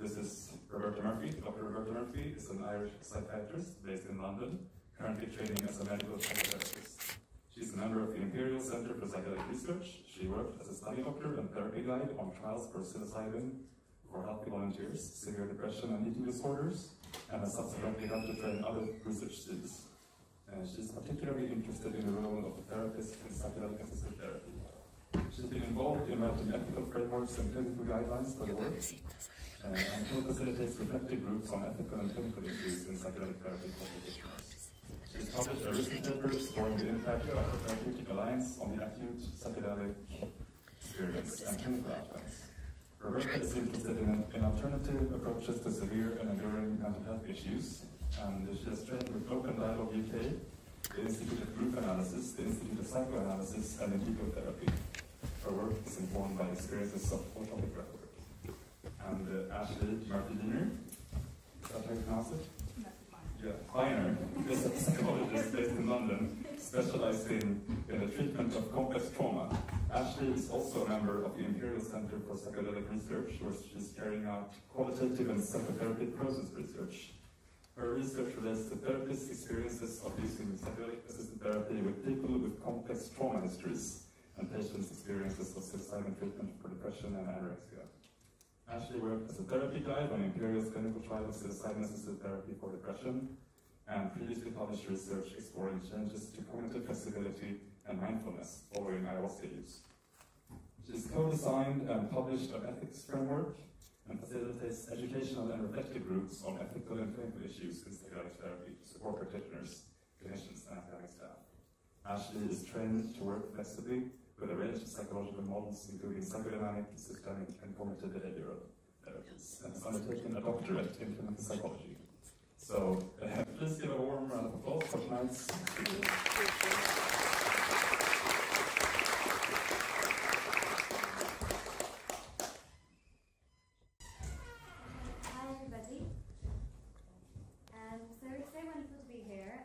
This is Roberta Murphy. Dr. Roberta Murphy is an Irish psychiatrist based in London, currently training as a medical psychotherapist. She's a member of the Imperial Center for Psychedelic Research. She worked as a study doctor and therapy guide on trials for psilocybin for healthy volunteers, severe depression and eating disorders, and has subsequently helped to train other research students. She's particularly interested in the role of the therapist in psychedelic-assisted therapy. She's been involved in writing ethical frameworks and clinical guidelines for the work, and co-facilitates reflective groups on ethical and clinical issues in psychedelic therapy for practitioners. She's published a recent paper exploring the impact of the Therapeutic Alliance on the acute psychedelic experience and clinical outcomes. Roberta is interested in alternative approaches to severe and enduring mental health issues, and she has trained with Open Dialogue UK, the Institute of Group Analysis, the Institute of Psychoanalysis, and in ecotherapy. Her work is informed by experiences of autopic breathwork. And Ashleigh-Murphy Beiner, is that how you pronounce it? Yeah, Beiner is a psychologist based in London, specialized in the treatment of complex trauma. Ashleigh is also a member of the Imperial Center for Psychedelic Research, where she's carrying out qualitative and psychotherapy process research. Her research relates to therapists' experiences of using psychedelic-assisted therapy with people with complex trauma histories and patients' experiences of psilocybin treatment for depression and anorexia. Ashleigh worked as a therapy guide on Imperial's clinical trial of psilocybin-assisted therapy for depression, and previously published research exploring changes to cognitive flexibility and mindfulness following ayahuasca use. She's co-designed and published an ethics framework and facilitates educational and reflective groups on ethical and clinical issues in psychedelic therapy to support practitioners, clinicians, and academic staff. Ashleigh is trained to work flexibly with a range of psychological models, including psychodynamic, systemic, and cognitive behavioral therapies, and has undertaken a doctorate in clinical psychology. So, please give a warm round of applause for tonight's speaker.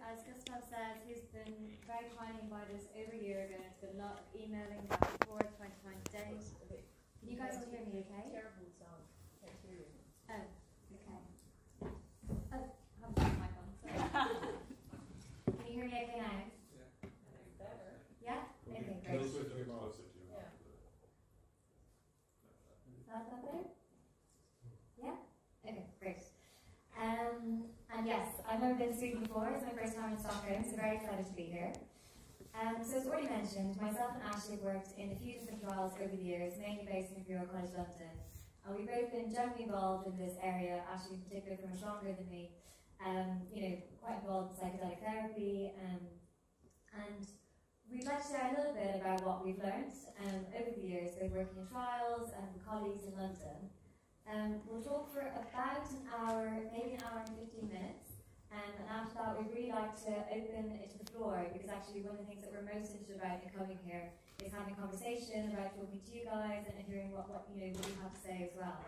As Gustav says, he's been very kindly invited us over a year ago. It's been a lot of emailing back and forth, trying to find dates. Can you guys all hear me okay? Terrible sound. Can't hear you. Oh, okay. Oh, I haven't got my mic on, sorry. Can you hear me okay now? Yeah. Better. Yeah? Okay, great. Can you switch your closer to you? Yeah. Is that better? Yeah? Okay, great. And yes, I've never been to Sweden before. It's my first time in Stockholm, so very excited to be here. So as already mentioned, myself and Ashleigh have worked in a few different trials over the years, mainly based in Imperial College London. And we've both been generally involved in this area, Ashleigh in particular for much longer than me, quite involved in psychedelic therapy. And we'd like to share a little bit about what we've learned over the years, both working in trials and with colleagues in London. We'll talk for about an hour, maybe an hour and 15 minutes, and after that we'd really like to open it to the floor, because actually one of the things that we're most interested about in coming here is having a conversation about talking to you guys and hearing what you have to say as well.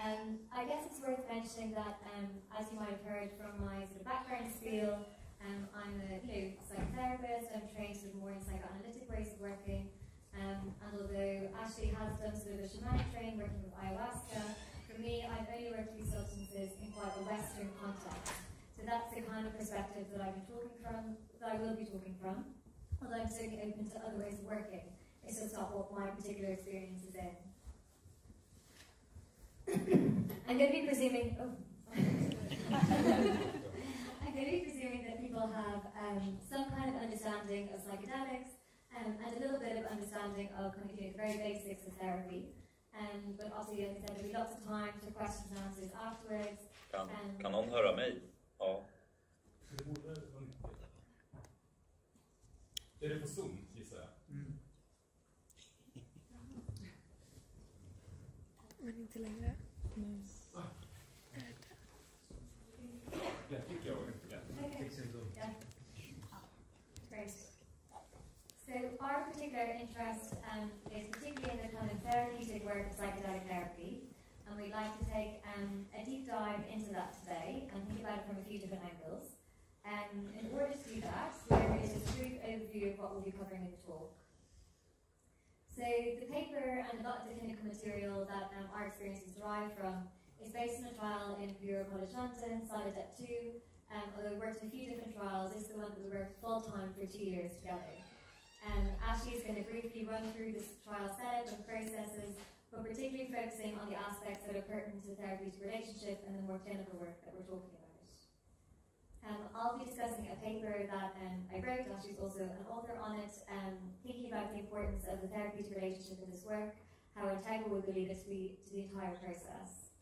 I guess it's worth mentioning that, as you might have heard from my sort of background spiel, I'm a psychotherapist. I'm trained sort of more in psychoanalytic ways of working. And although Ashleigh has done sort of a shamanic training working with ayahuasca, for me, I've only worked with these substances in quite a Western context. So that's the kind of perspective that I will be talking from. Although I'm certainly open to other ways of working. It's just not what my particular experience is in. I'm going to be presuming. I'm going to be presuming that people have some kind of understanding of psychedelics. And a little bit of understanding of kind of, the very basics of therapy. But obviously, like I said, there'll be lots of time for questions and answers afterwards. Kan någon höra mig? Ja. Är det på Zoom, gissar jag? Men inte längre. Nej. Jag tycker jag. Yeah. Great. So our particular interest is particularly in the kind of therapeutic work of psychedelic therapy, and we'd like to take a deep dive into that today and think about it from a few different angles. In order to do that, there is a brief overview of what we'll be covering in the talk. So the paper and a lot of the clinical material that our experience is derived from It's based on a trial in Imperial College London, psychedelic-2. Although we worked in a few different trials, this is the one that we worked full-time for 2 years together. Ashleigh is going to briefly run through this trial setup and processes, but particularly focusing on the aspects that are pertinent to the therapeutic relationship and the more clinical work that we're talking about. I'll be discussing a paper that I wrote. Ashleigh's also an author on it, thinking about the importance of the therapeutic relationship in this work, how integral we believe it to be to the entire process.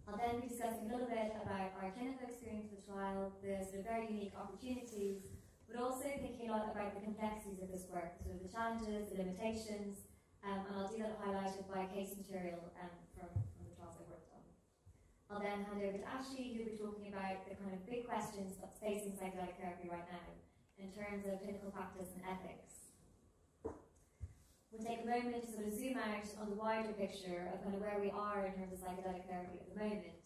I'll then be discussing a little bit about our clinical experience with the trial, the sort of very unique opportunities, but also thinking a lot about the complexities of this work, sort of the challenges, the limitations, and I'll do that highlighted by case material from the trials I worked on. I'll then hand over to Ashleigh, who will be talking about the kind of big questions that's facing psychedelic therapy right now in terms of clinical practice and ethics. We'll take a moment to sort of zoom out on the wider picture of kind of where we are in terms of psychedelic therapy at the moment.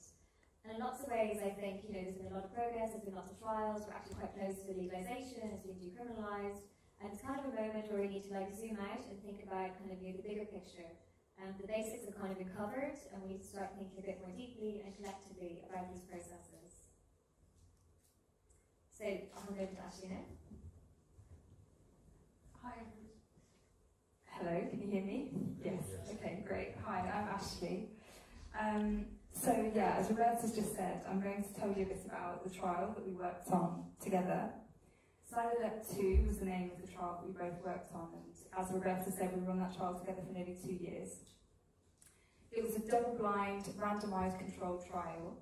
And in lots of ways, I think, there's been a lot of progress, there's been lots of trials, we're actually quite close to legalization, it's being decriminalized, and it's kind of a moment where we need to zoom out and think about kind of the bigger picture. The basics have kind of been covered, and we need to start thinking a bit more deeply and collectively about these processes. So, I'll hand over to Ashleigh now. Hi. Hello, can you hear me? Yes. Okay, great. Hi, I'm Ashleigh. So yeah, as Roberta's just said, I'm going to tell you a bit about the trial that we worked on together. psychedelic-2 was the name of the trial that we both worked on, and as Roberta said, we were on that trial together for nearly 2 years. It was a double-blind, randomised controlled trial,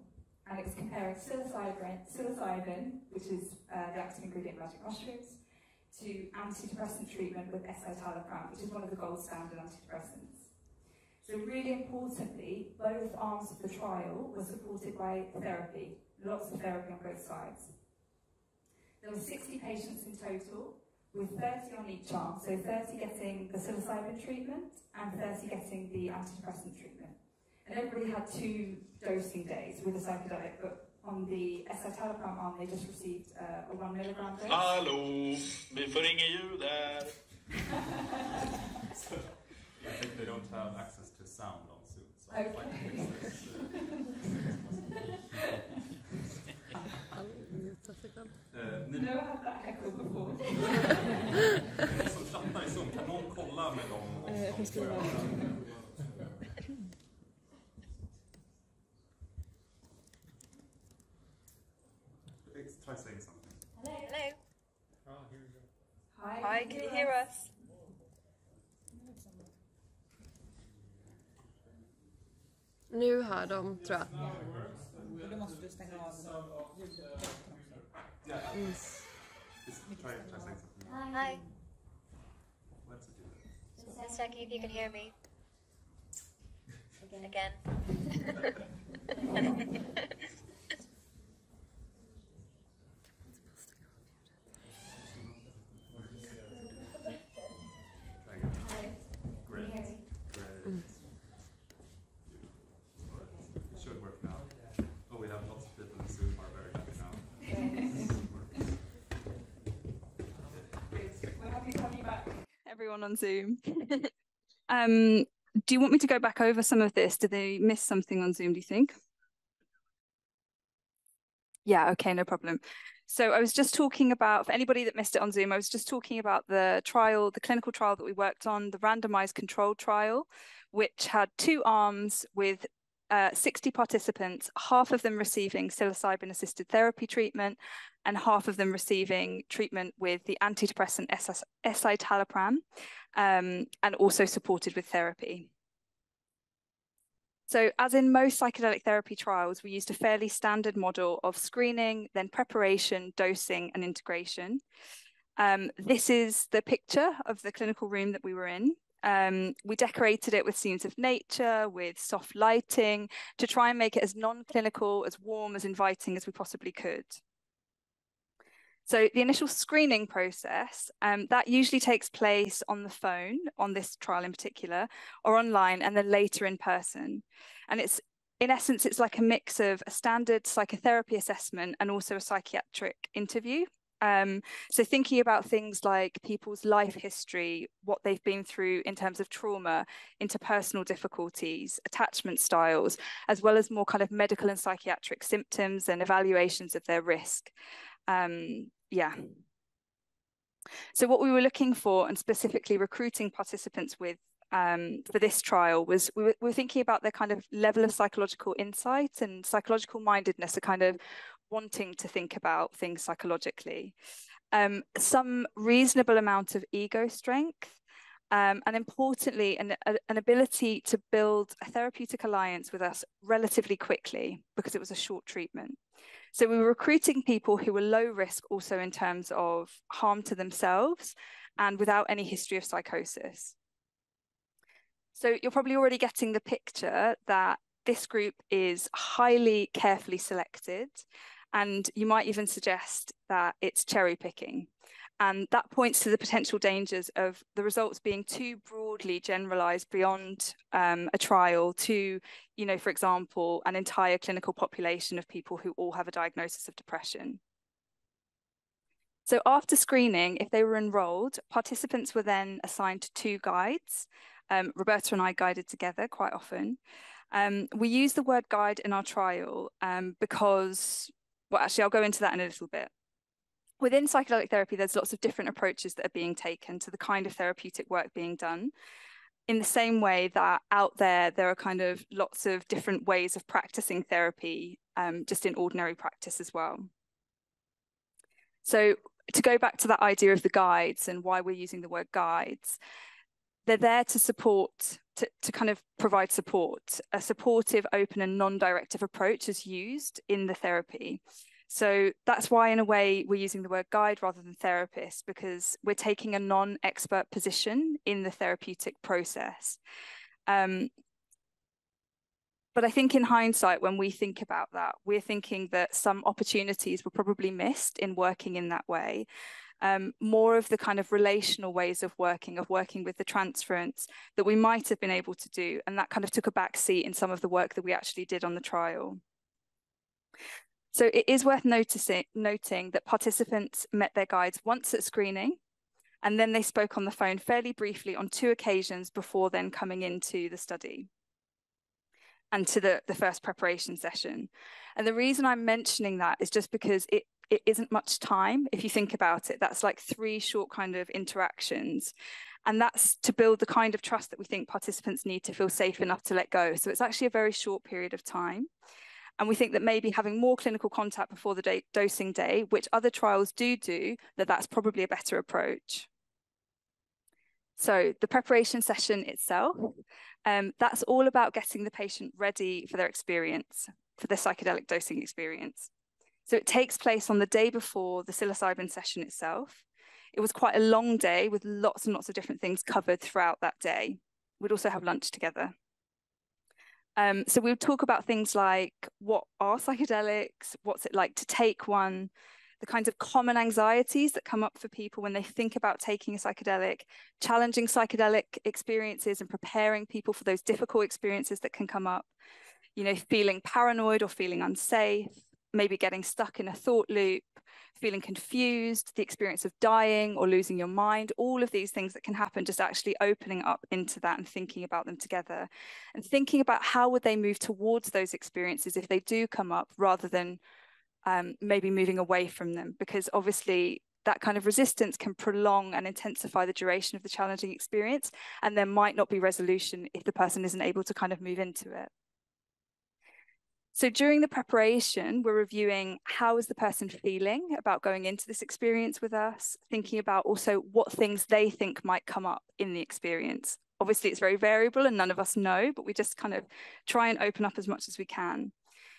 and it was comparing psilocybin, which is the active ingredient in magic mushrooms, to antidepressant treatment with escitalopram, which is one of the gold standard antidepressants. So really importantly, both arms of the trial were supported by therapy, lots of therapy on both sides. There were 60 patients in total, with 30 on each arm, so 30 getting the psilocybin treatment and 30 getting the antidepressant treatment. And everybody had 2 dosing days with the psychedelic, but on the escitalopram arm they just received a 1 milligram dose. Hallå, vi får inget ljud där. I think they don't have access to sound on Zoom. So Okay. Never had that echo before. Som chattar i Zoom, kan någon kolla med dem om de får göra det? Try saying something. Hello. Hello. Hi, Can you hear us? Nu hör de, tror jag. Då måste du stänga av ljudet. Yeah. Try saying something. Hi. Let's do that. Just checking if you can hear me. Again. Everyone on Zoom. Do you want me to go back over some of this? Did they miss something on Zoom, do you think? Yeah, okay, no problem. So I was just talking about, for anybody that missed it on Zoom, I was just talking about the trial, the clinical trial that we worked on, the randomized controlled trial, which had 2 arms with 60 participants, half of them receiving psilocybin-assisted therapy treatment and half of them receiving treatment with the antidepressant escitalopram, and also supported with therapy. So as in most psychedelic therapy trials, we used a fairly standard model of screening, then preparation, dosing, and integration. This is the picture of the clinical room that we were in. We decorated it with scenes of nature, with soft lighting, to try and make it as non-clinical, as warm, as inviting as we possibly could. So the initial screening process, that usually takes place on the phone, on this trial in particular, or online, and then later in person. And it's, in essence, it's like a mix of a standard psychotherapy assessment and also a psychiatric interview. So thinking about things like people's life history, what they've been through in terms of trauma, interpersonal difficulties, attachment styles, as well as more kind of medical and psychiatric symptoms and evaluations of their risk. Yeah. So what we were looking for, and specifically recruiting participants with for this trial, was we were thinking about their kind of level of psychological insight and psychological mindedness, a kind of wanting to think about things psychologically. Some reasonable amount of ego strength, and importantly, an ability to build a therapeutic alliance with us relatively quickly, because it was a short treatment. So we were recruiting people who were low risk also in terms of harm to themselves and without any history of psychosis. So you're probably already getting the picture that this group is highly carefully selected, and you might even suggest that it's cherry picking. And that points to the potential dangers of the results being too broadly generalized beyond a trial to, you know, for example, an entire clinical population of people who all have a diagnosis of depression. So after screening, if they were enrolled, participants were then assigned to 2 guides. Roberta and I guided together quite often. We use the word guide in our trial because, well, actually, I'll go into that in a little bit. Within psychedelic therapy, there's lots of different approaches that are being taken to the kind of therapeutic work being done. In the same way that out there are kind of lots of different ways of practicing therapy, just in ordinary practice as well. So to go back to that idea of the guides and why we're using the word guides, they're there to support, to kind of provide support. A supportive, open and non-directive approach is used in the therapy. So that's why, in a way, we're using the word guide rather than therapist, because we're taking a non-expert position in the therapeutic process. But I think in hindsight, when we think about that, we're thinking that some opportunities were probably missed in working in that way. More of the kind of relational ways of working with the transference that we might have been able to do. And that kind of took a back seat in some of the work that we actually did on the trial. So it is worth noting that participants met their guides once at screening, and then they spoke on the phone fairly briefly on 2 occasions before then coming into the study and to the first preparation session. And the reason I'm mentioning that is just because it isn't much time. If you think about it, that's like 3 short kind of interactions. And that's to build the kind of trust that we think participants need to feel safe enough to let go. So it's actually a very short period of time. And we think that maybe having more clinical contact before the dosing day, which other trials do, that's probably a better approach. So the preparation session itself, that's all about getting the patient ready for their experience, for their psychedelic dosing experience. So it takes place on the day before the psilocybin session itself. It was quite a long day with lots and lots of different things covered throughout that day. We'd also have lunch together. So we would talk about things like, what are psychedelics? What's it like to take one? The kinds of common anxieties that come up for people when they think about taking a psychedelic, challenging psychedelic experiences and preparing people for those difficult experiences that can come up. You know, feeling paranoid or feeling unsafe, maybe getting stuck in a thought loop, feeling confused, the experience of dying or losing your mind, all of these things that can happen, just actually opening up into that and thinking about them together and thinking about how would they move towards those experiences if they do come up, rather than maybe moving away from them, because obviously that kind of resistance can prolong and intensify the duration of the challenging experience, and there might not be resolution if the person isn't able to kind of move into it. So during the preparation, we're reviewing how is the person feeling about going into this experience with us, thinking about also what things they think might come up in the experience. Obviously, it's very variable and none of us know, but we just kind of try and open up as much as we can.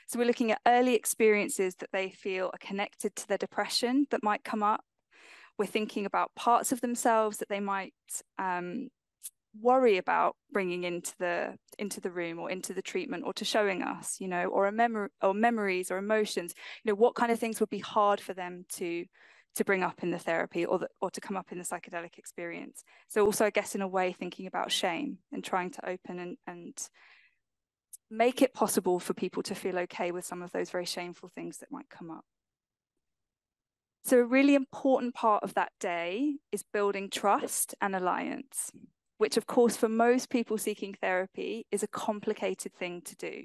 So we're looking at early experiences that they feel are connected to their depression that might come up. We're thinking about parts of themselves that they might worry about bringing into the room or into the treatment or to showing us, you know, or memories or emotions, you know, what kind of things would be hard for them to bring up in the therapy or to come up in the psychedelic experience. So also, I guess, in a way, thinking about shame and trying to open and make it possible for people to feel okay with some of those very shameful things that might come up. So a really important part of that day is building trust and alliance, which of course for most people seeking therapy is a complicated thing to do.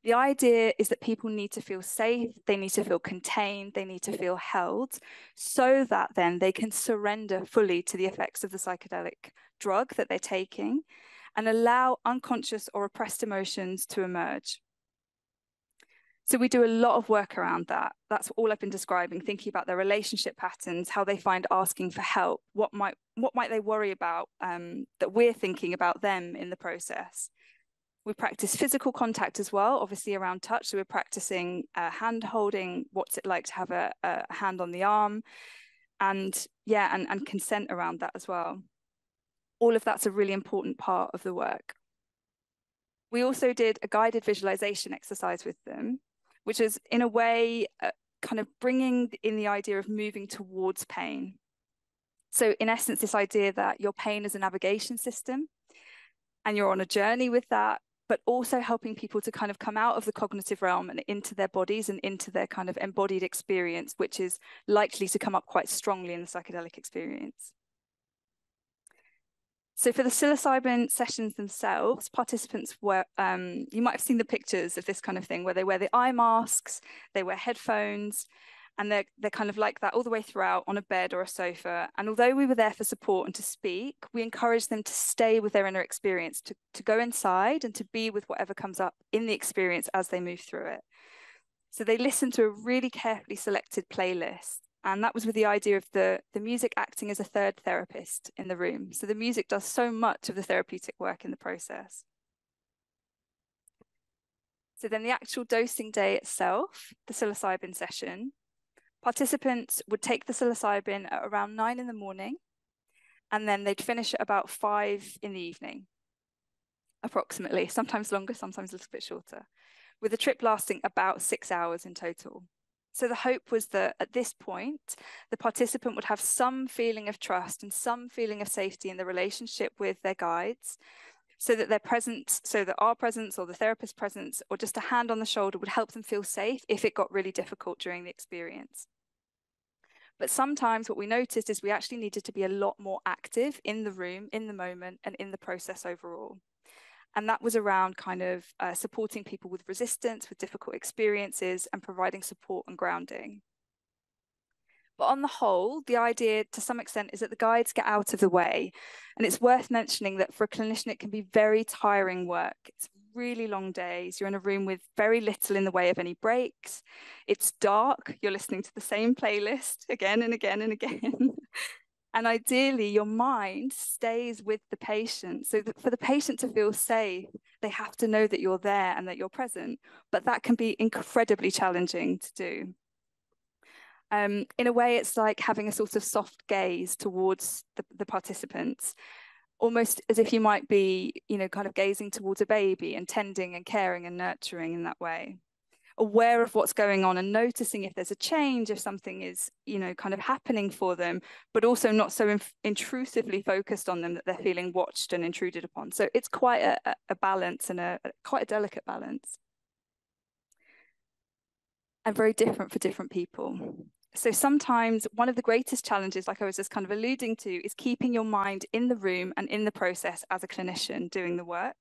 The idea is that people need to feel safe, they need to feel contained, they need to feel held, so that then they can surrender fully to the effects of the psychedelic drug that they're taking and allow unconscious or repressed emotions to emerge. So we do a lot of work around that. That's all I've been describing, thinking about their relationship patterns, how they find asking for help, what might they worry about that we're thinking about them in the process. We practice physical contact as well, obviously around touch. So we're practicing hand holding, what's it like to have a hand on the arm, and yeah, and consent around that as well. All of that's a really important part of the work. We also did a guided visualization exercise with them, which is in a way kind of bringing in the idea of moving towards pain. So in essence, this idea that your pain is a navigation system and you're on a journey with that, but also helping people to kind of come out of the cognitive realm and into their bodies and into their kind of embodied experience, which is likely to come up quite strongly in the psychedelic experience. So for the psilocybin sessions themselves, participants were, you might have seen the pictures of this kind of thing where they wear the eye masks, they wear headphones, and they're kind of like that all the way throughout on a bed or a sofa. And although we were there for support and to speak, we encouraged them to stay with their inner experience, to go inside and to be with whatever comes up in the experience as they move through it. So they listened to a really carefully selected playlist. And that was with the idea of the music acting as a third therapist in the room. So the music does so much of the therapeutic work in the process. So then the actual dosing day itself, the psilocybin session, participants would take the psilocybin at around 9 in the morning, and then they'd finish at about 5 in the evening, approximately, sometimes longer, sometimes a little bit shorter, with the trip lasting about 6 hours in total. So the hope was that at this point, the participant would have some feeling of trust and some feeling of safety in the relationship with their guides, so that their presence, so that our presence or the therapist's presence or just a hand on the shoulder would help them feel safe if it got really difficult during the experience. But sometimes what we noticed is we actually needed to be a lot more active in the room, in the moment, and in the process overall. And that was around kind of supporting people with resistance, with difficult experiences, and providing support and grounding. But on the whole, the idea to some extent is that the guides get out of the way. And it's worth mentioning that for a clinician, it can be very tiring work. It's really long days. You're in a room with very little in the way of any breaks. It's dark. You're listening to the same playlist again and again and again. And ideally, your mind stays with the patient. So that for the patient to feel safe, they have to know that you're there and that you're present. But that can be incredibly challenging to do. In a way, it's like having a sort of soft gaze towards the participants, almost as if you might be, kind of gazing towards a baby and tending and caring and nurturing in that way. Aware of what's going on and noticing if there's a change, if something is, kind of happening for them, but also not so intrusively focused on them that they're feeling watched and intruded upon. So it's quite a balance and quite a delicate balance. And very different for different people. So sometimes one of the greatest challenges, like I was just kind of alluding to, is keeping your mind in the room and in the process as a clinician doing the work.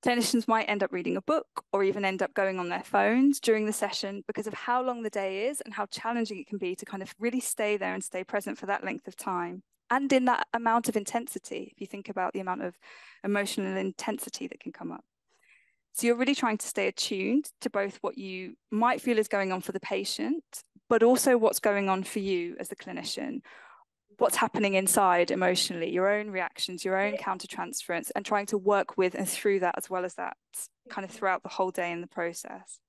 Clinicians might end up reading a book or even end up going on their phones during the session because of how long the day is and how challenging it can be to kind of really stay there and stay present for that length of time. And in that amount of intensity, if you think about the amount of emotional intensity that can come up. So you're really trying to stay attuned to both what you might feel is going on for the patient, but also what's going on for you as the clinician. What's happening inside emotionally, your own reactions, your own countertransference, and trying to work with and through that as well as that kind of throughout the whole day in the process.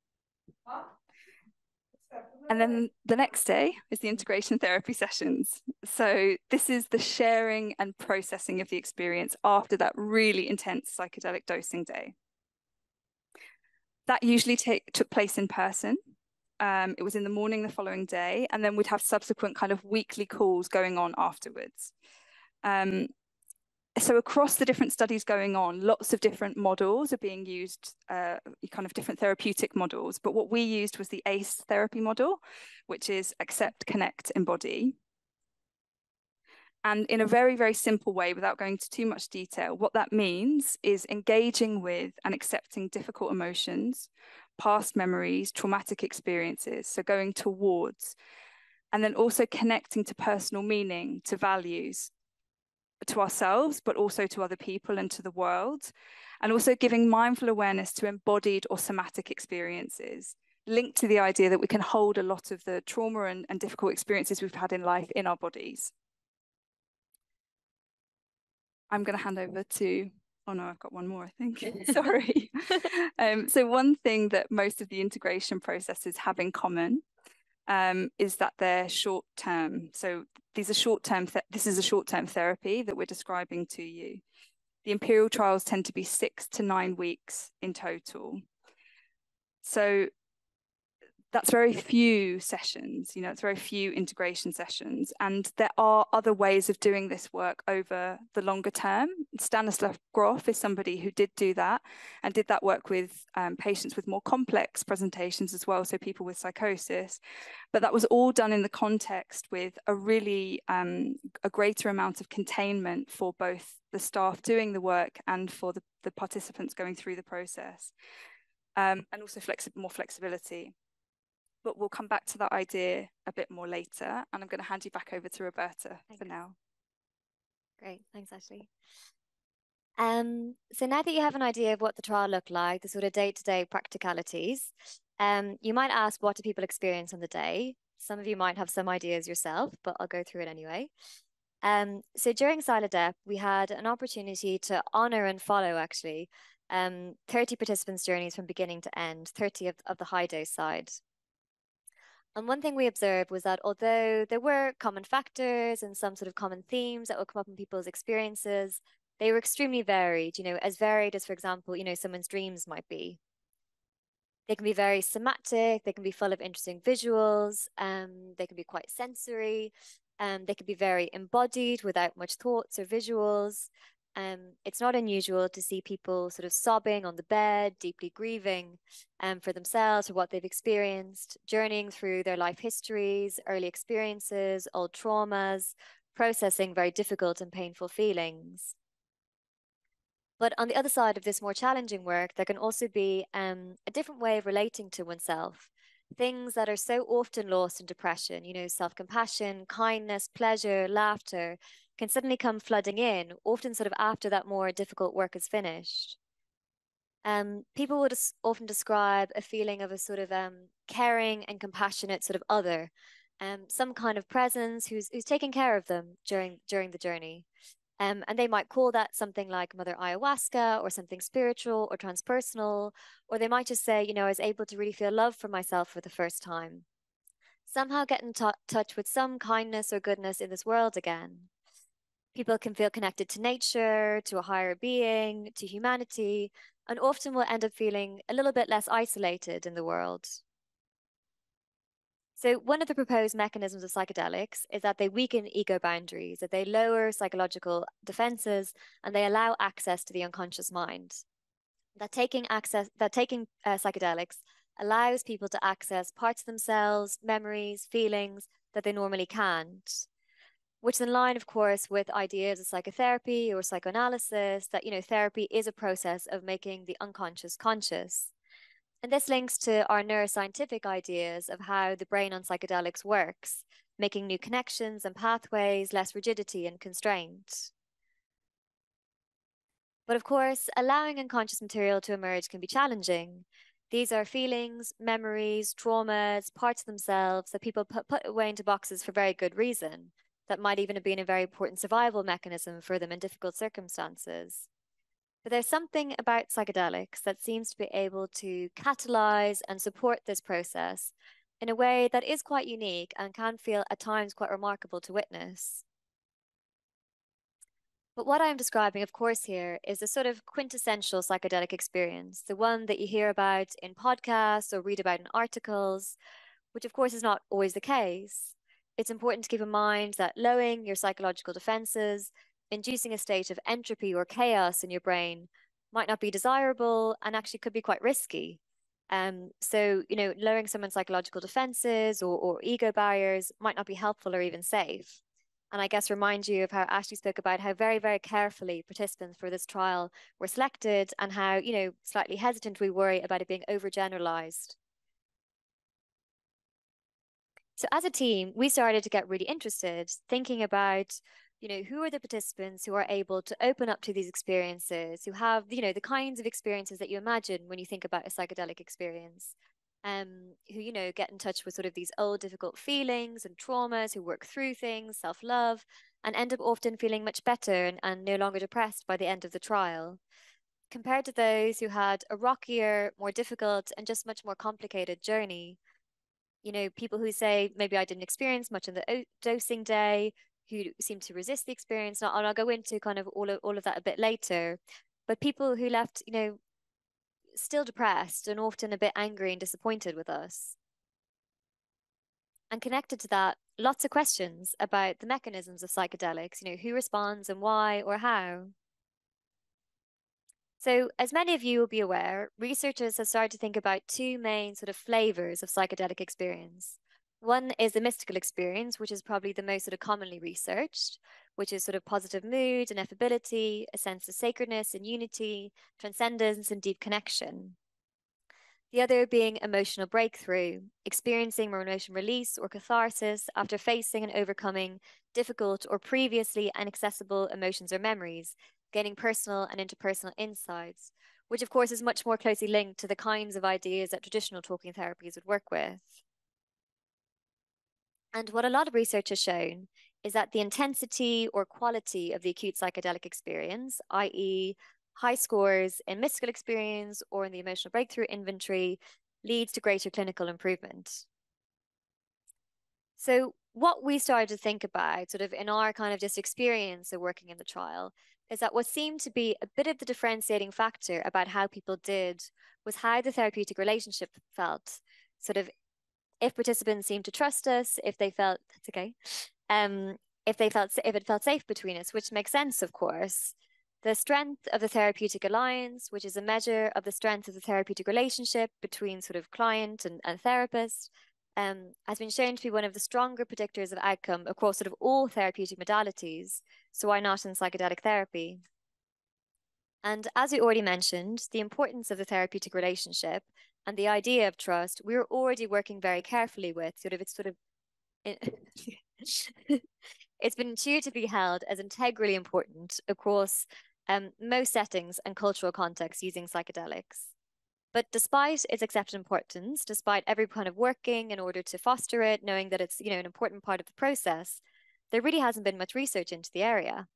And then the next day is the integration therapy sessions. So this is the sharing and processing of the experience after that really intense psychedelic dosing day. That usually took place in person. It was in the morning the following day, and then we'd have subsequent kind of weekly calls going on afterwards. so across the different studies going on, lots of different models are being used, kind of different therapeutic models. But what we used was the ACE therapy model, which is accept, connect, embody. And in a very, very simple way, without going into too much detail, what that means is engaging with and accepting difficult emotions, past memories, traumatic experiences. So going towards, and then also connecting to personal meaning, to values, to ourselves, but also to other people and to the world. And also giving mindful awareness to embodied or somatic experiences, linked to the idea that we can hold a lot of the trauma and difficult experiences we've had in life in our bodies. I'm going to hand over to, oh no, I've got one more, I think. Sorry. So one thing that most of the integration processes have in common is that they're short term. So these are short-term, this is a short-term therapy that we're describing to you. The Imperial trials tend to be 6 to 9 weeks in total. So that's very few sessions, you know, it's very few integration sessions. And there are other ways of doing this work over the longer term. Stanislav Grof is somebody who did do that and did that work with patients with more complex presentations as well, so people with psychosis. But that was all done in the context with a really a greater amount of containment for both the staff doing the work and for the participants going through the process. And also more flexibility. But we'll come back to that idea a bit more later. And I'm going to hand you back over to Roberta for now. Great, thanks, Ashleigh. So now that you have an idea of what the trial looked like, the sort of day-to-day practicalities, you might ask, what do people experience on the day? Some of you might have some ideas yourself, but I'll go through it anyway. So during PsiloDep, we had an opportunity to honor and follow, actually, 30 participants' journeys from beginning to end, 30 of the high dose side. And one thing we observed was that although there were common factors and some sort of common themes that would come up in people's experiences, they were extremely varied, you know, as varied as, for example, you know, someone's dreams might be. They can be very somatic, they can be full of interesting visuals, they can be quite sensory, they can be very embodied without much thoughts or visuals. It's not unusual to see people sort of sobbing on the bed, deeply grieving for themselves or what they've experienced, journeying through their life histories, early experiences, old traumas, processing very difficult and painful feelings. But on the other side of this more challenging work, there can also be a different way of relating to oneself. Things that are so often lost in depression, you know, self-compassion, kindness, pleasure, laughter, can suddenly come flooding in, often sort of after that more difficult work is finished. People would often describe a feeling of a sort of caring and compassionate sort of other, some kind of presence who's taking care of them during the journey. And they might call that something like Mother Ayahuasca or something spiritual or transpersonal, or they might just say, you know, I was able to really feel love for myself for the first time. Somehow get in touch with some kindness or goodness in this world again. People can feel connected to nature, to a higher being, to humanity, and often will end up feeling a little bit less isolated in the world. So one of the proposed mechanisms of psychedelics is that they weaken ego boundaries, that they lower psychological defenses, and they allow access to the unconscious mind. That taking psychedelics allows people to access parts of themselves, memories, feelings that they normally can't. Which is in line, of course, with ideas of psychotherapy or psychoanalysis, that, you know, therapy is a process of making the unconscious conscious. And this links to our neuroscientific ideas of how the brain on psychedelics works, making new connections and pathways, less rigidity and constraint. But of course, allowing unconscious material to emerge can be challenging. These are feelings, memories, traumas, parts of themselves that people put away into boxes for very good reason. That might even have been a very important survival mechanism for them in difficult circumstances. But there's something about psychedelics that seems to be able to catalyze and support this process in a way that is quite unique and can feel at times quite remarkable to witness. But what I'm describing, of course, here is a sort of quintessential psychedelic experience, the one that you hear about in podcasts or read about in articles, which of course is not always the case. It's important to keep in mind that lowering your psychological defenses inducing a state of entropy or chaos in your brain might not be desirable and actually could be quite risky. So, lowering someone's psychological defenses or ego barriers might not be helpful or even safe. And I guess remind you of how Ashleigh spoke about how very, very carefully participants for this trial were selected and how, slightly hesitant we were about it being overgeneralized. So as a team, we started to get really interested, thinking about, who are the participants who are able to open up to these experiences, who have, the kinds of experiences that you imagine when you think about a psychedelic experience, who, get in touch with sort of these old difficult feelings and traumas, who work through things, self-love, and end up often feeling much better and no longer depressed by the end of the trial, compared to those who had a rockier, more difficult, and just much more complicated journey. People who say, maybe I didn't experience much on the dosing day, who seem to resist the experience. And I'll go into kind of all of that a bit later. But people who left, still depressed and often a bit angry and disappointed with us. And connected to that, lots of questions about the mechanisms of psychedelics, who responds and why or how. So, as many of you will be aware, researchers have started to think about two main sort of flavors of psychedelic experience. One is the mystical experience, which is probably the most sort of commonly researched, which is sort of positive mood, ineffability, a sense of sacredness and unity, transcendence and deep connection. The other being emotional breakthrough, experiencing emotion release or catharsis after facing and overcoming difficult or previously inaccessible emotions or memories, gaining personal and interpersonal insights, which of course is much more closely linked to the kinds of ideas that traditional talking therapies would work with. And what a lot of research has shown is that the intensity or quality of the acute psychedelic experience, i.e., high scores in mystical experience or in the emotional breakthrough inventory, leads to greater clinical improvement. So what we started to think about sort of in our kind of just experience of working in the trial is that what seemed to be a bit of the differentiating factor about how people did was how the therapeutic relationship felt. Sort of if participants seemed to trust us, if they felt, that's okay, if it felt safe between us, which makes sense, of course. The strength of the therapeutic alliance, which is a measure of the strength of the therapeutic relationship between sort of client and therapist, has been shown to be one of the stronger predictors of outcome across sort of all therapeutic modalities. So why not in psychedelic therapy? And as we already mentioned, the importance of the therapeutic relationship and the idea of trust, we were already working very carefully with. It's been intuitively held as integrally important across most settings and cultural contexts using psychedelics. But despite its accepted importance, despite every kind of working in order to foster it, knowing that it's an important part of the process, there really hasn't been much research into the area.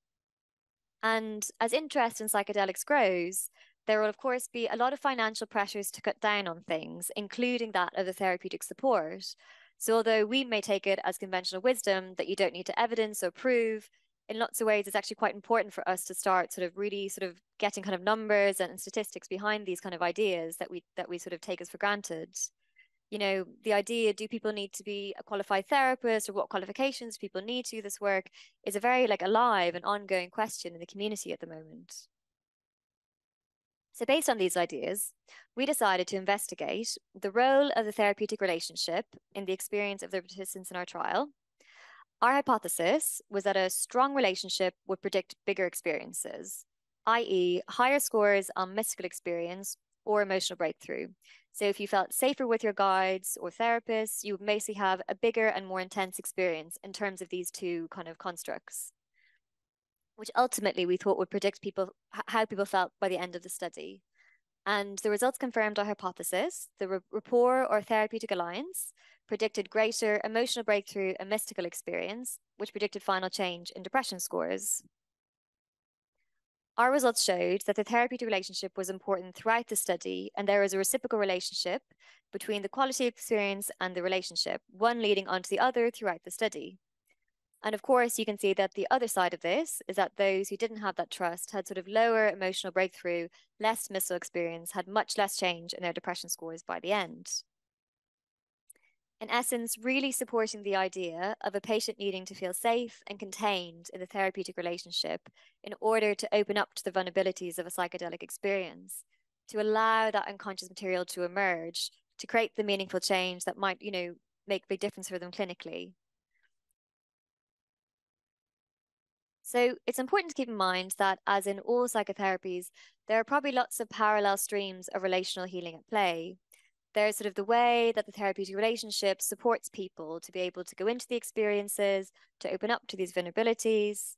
And as interest in psychedelics grows, there will, of course, be a lot of financial pressures to cut down on things, including that of the therapeutic support. So although we may take it as conventional wisdom that you don't need to evidence or prove, in lots of ways, it's actually quite important for us to start really getting kind of numbers and statistics behind these kind of ideas that we sort of take as for granted. The idea, do people need to be a qualified therapist or what qualifications people need to do this work is a very alive and ongoing question in the community at the moment. So based on these ideas, we decided to investigate the role of the therapeutic relationship in the experience of the participants in our trial. Our hypothesis was that a strong relationship would predict bigger experiences, i.e. higher scores on mystical experience or emotional breakthrough. So if you felt safer with your guides or therapists, you would basically have a bigger and more intense experience in terms of these two kind of constructs, which ultimately we thought would predict how people felt by the end of the study. And the results confirmed our hypothesis. The rapport or therapeutic alliance predicted greater emotional breakthrough and mystical experience, which predicted final change in depression scores. Our results showed that the therapeutic relationship was important throughout the study, and there was a reciprocal relationship between the quality of experience and the relationship, one leading onto the other throughout the study. And of course, you can see that the other side of this is that those who didn't have that trust had sort of lower emotional breakthrough, less mystical experience, had much less change in their depression scores by the end. In essence, really supporting the idea of a patient needing to feel safe and contained in the therapeutic relationship in order to open up to the vulnerabilities of a psychedelic experience, to allow that unconscious material to emerge, to create the meaningful change that might, make a big difference for them clinically. So it's important to keep in mind that, as in all psychotherapies, there are probably lots of parallel streams of relational healing at play. There's sort of the way that the therapeutic relationship supports people to be able to go into the experiences, to open up to these vulnerabilities.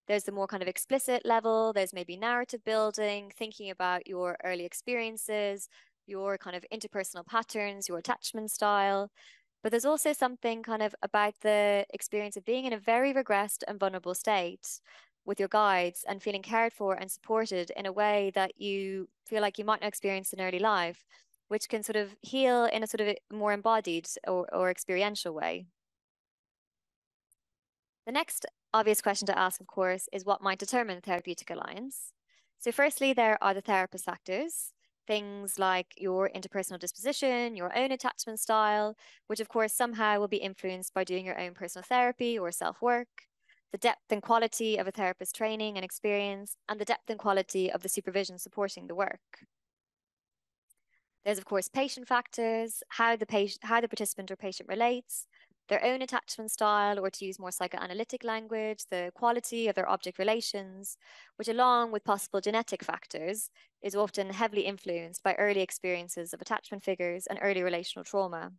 There's the more kind of explicit level. There's maybe narrative building, thinking about your early experiences, your kind of interpersonal patterns, your attachment style. But there's also something kind of about the experience of being in a very regressed and vulnerable state with your guides and feeling cared for and supported in a way that you feel like you might not experience in early life, which can sort of heal in a sort of more embodied or experiential way. The next obvious question to ask, of course, is what might determine the therapeutic alliance. So firstly, there are the therapist factors, things like your interpersonal disposition, your own attachment style, which of course somehow will be influenced by doing your own personal therapy or self-work, the depth and quality of a therapist's training and experience, and the depth and quality of the supervision supporting the work. There's, of course, patient factors, how the participant or patient relates, their own attachment style, or to use more psychoanalytic language, the quality of their object relations, which, along with possible genetic factors, is often heavily influenced by early experiences of attachment figures and early relational trauma.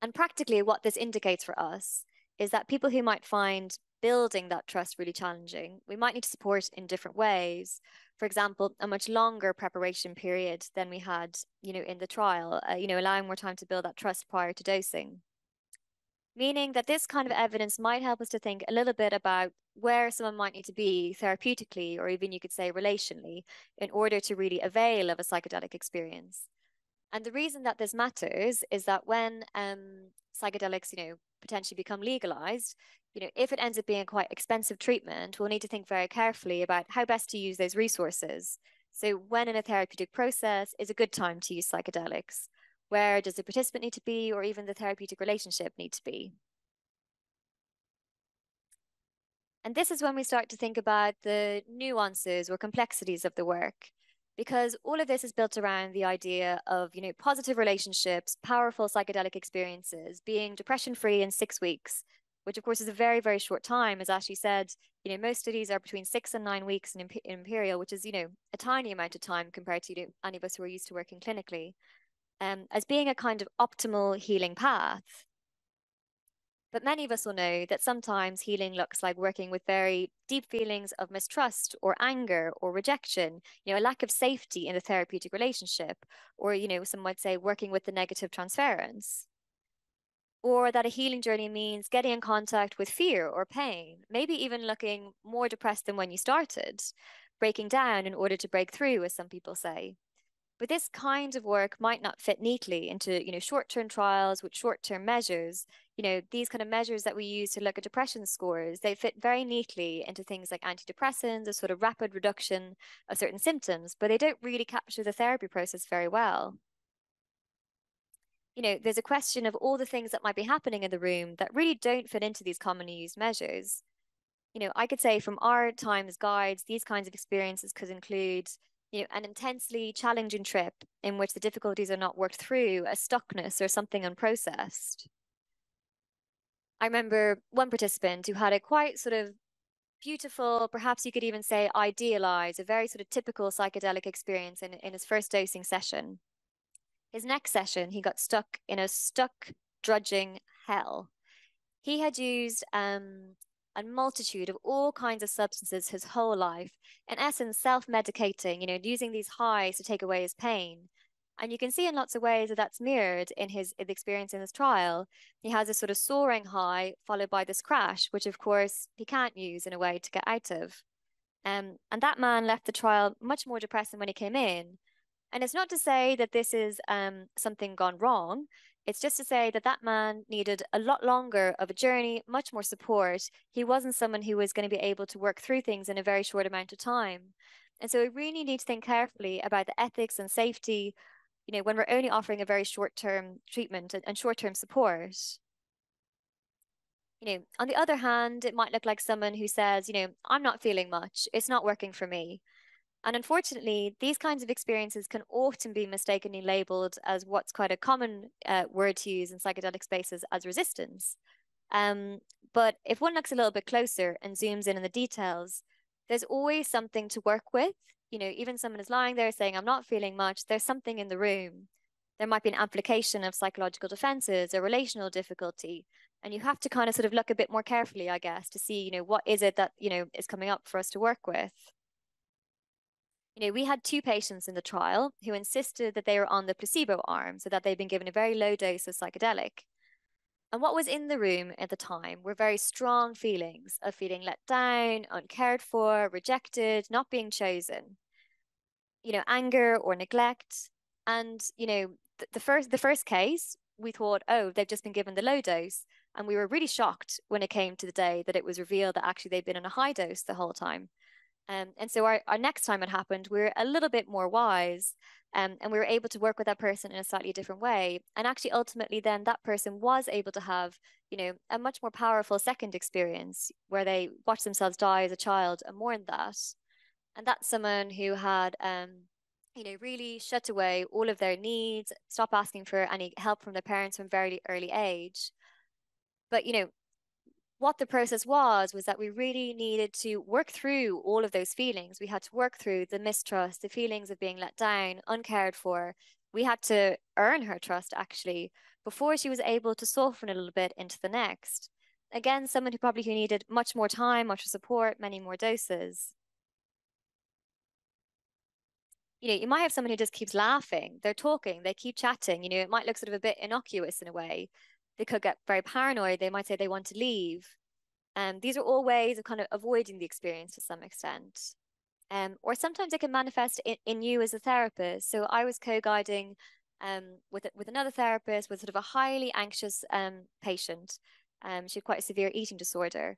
And practically, what this indicates for us is that people who might find building that trust really challenging, we might need to support in different ways. For example, a much longer preparation period than we had, in the trial, allowing more time to build that trust prior to dosing. Meaning that this kind of evidence might help us to think a little bit about where someone might need to be therapeutically, or even you could say relationally, in order to really avail of a psychedelic experience. And the reason that this matters is that when psychedelics, potentially become legalized, if it ends up being a quite expensive treatment, we'll need to think very carefully about how best to use those resources. So when in a therapeutic process is a good time to use psychedelics? Where does the participant need to be, or even the therapeutic relationship need to be? And this is when we start to think about the nuances or complexities of the work, because all of this is built around the idea of, positive relationships, powerful psychedelic experiences, being depression-free in 6 weeks, which of course is a very, very short time. As Ashleigh said, most studies are between 6 and 9 weeks in Imperial, which is, a tiny amount of time compared to any of us who are used to working clinically, as being a kind of optimal healing path. But many of us will know that sometimes healing looks like working with very deep feelings of mistrust or anger or rejection, a lack of safety in the therapeutic relationship, or, some might say working with the negative transference. Or that a healing journey means getting in contact with fear or pain, maybe even looking more depressed than when you started, breaking down in order to break through, as some people say. But this kind of work might not fit neatly into, short-term trials with short-term measures. These kind of measures that we use to look at depression scores, they fit very neatly into things like antidepressants, a sort of rapid reduction of certain symptoms, but they don't really capture the therapy process very well. There's a question of all the things that might be happening in the room that really don't fit into these commonly used measures. I could say from our time as guides, these kinds of experiences could include an intensely challenging trip in which the difficulties are not worked through, a stuckness or something unprocessed. I remember one participant who had a quite sort of beautiful, perhaps you could even say idealized, a very sort of typical psychedelic experience in his first dosing session. His next session, he got stuck in a drudging hell. He had used a multitude of all kinds of substances his whole life, in essence, self-medicating, using these highs to take away his pain. And you can see in lots of ways that that's mirrored in the experience in this trial. He has a sort of soaring high followed by this crash, which of course he can't use in a way to get out of. And that man left the trial much more depressed than when he came in. And it's not to say that this is something gone wrong. It's just to say that that man needed a lot longer of a journey, much more support. He wasn't someone who was going to be able to work through things in a very short amount of time. And so we really need to think carefully about the ethics and safety you know, when we're only offering a very short-term treatment and short-term support. You know, on the other hand, it might look like someone who says, you know, I'm not feeling much, it's not working for me. And unfortunately, these kinds of experiences can often be mistakenly labeled as what's quite a common word to use in psychedelic spaces as resistance. But if one looks a little bit closer and zooms in on the details, there's always something to work with. You know, even someone is lying there saying, I'm not feeling much, there's something in the room. There might be an application of psychological defenses or relational difficulty. And you have to kind of sort of look a bit more carefully, I guess, to see, you know, what is it that, you know, is coming up for us to work with. You know, we had 2 patients in the trial who insisted that they were on the placebo arm, so that they'd been given a very low dose of psychedelic. And what was in the room at the time were very strong feelings of feeling let down, uncared for, rejected, not being chosen. You know, anger or neglect. And, you know, the first case, we thought, oh, they've just been given the low dose. And we were really shocked when it came to the day that it was revealed that actually they'd been on a high dose the whole time. And so our next time it happened, we were a little bit more wise, and we were able to work with that person in a slightly different way. And actually, ultimately, then that person was able to have, you know, a much more powerful second experience where they watched themselves die as a child and mourned that. And that's someone who had, you know, really shut away all of their needs, stopped asking for any help from their parents from very early age. But, you know, what the process was that we really needed to work through all of those feelings. We had to work through the mistrust, the feelings of being let down, uncared for. We had to earn her trust, actually, before she was able to soften a little bit into the next. Again, someone who probably needed much more time, much support, many more doses. You know, you might have someone who just keeps laughing. They're talking, they keep chatting. You know, it might look sort of a bit innocuous in a way. They could get very paranoid. They might say they want to leave. These are all ways of kind of avoiding the experience to some extent. Or sometimes it can manifest in you as a therapist. So I was co-guiding with another therapist with sort of a highly anxious patient. She had quite a severe eating disorder.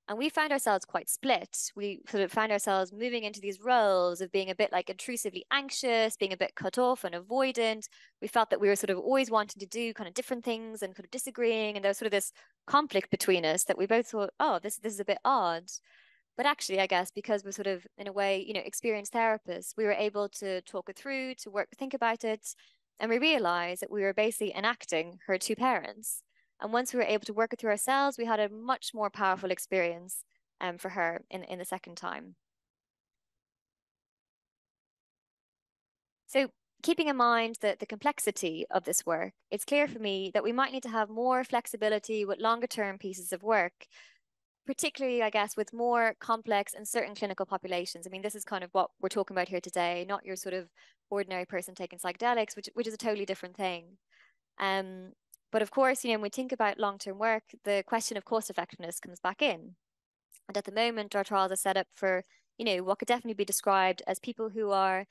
And we found ourselves quite split. We sort of found ourselves moving into these roles of being a bit like intrusively anxious, being a bit cut off and avoidant. We felt that we were sort of always wanting to do kind of different things and kind of disagreeing. And there was sort of this conflict between us that we both thought, oh, this is a bit odd. But actually, I guess because we're sort of, in a way, you know, experienced therapists, we were able to talk it through, to think about it. And we realized that we were basically enacting her 2 parents. And once we were able to work it through ourselves, we had a much more powerful experience for her in the second time. So keeping in mind the complexity of this work, it's clear for me that we might need to have more flexibility with longer term pieces of work, particularly, I guess, with more complex and certain clinical populations. I mean, this is kind of what we're talking about here today, not your sort of ordinary person taking psychedelics, which is a totally different thing. But of course, you know, when we think about long-term work, the question of cost effectiveness comes back in. And at the moment, our trials are set up for, you know, what could definitely be described as people who are,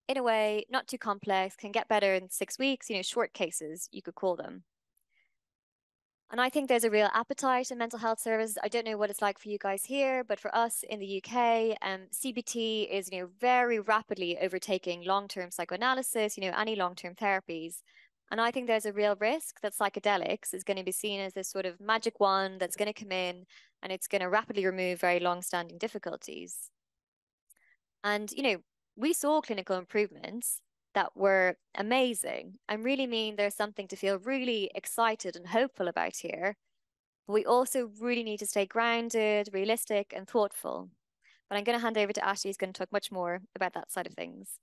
in a way, not too complex, can get better in 6 weeks, you know, short cases, you could call them. And I think there's a real appetite in mental health services. I don't know what it's like for you guys here, but for us in the UK, CBT is, you know, very rapidly overtaking long-term psychoanalysis, you know, any long-term therapies. And I think there's a real risk that psychedelics is going to be seen as this sort of magic wand that's going to come in and it's going to rapidly remove very long-standing difficulties. And, you know, we saw clinical improvements that were amazing and really mean there's something to feel really excited and hopeful about here. But we also really need to stay grounded, realistic, and thoughtful. But I'm going to hand over to Ashleigh, who's going to talk much more about that side of things.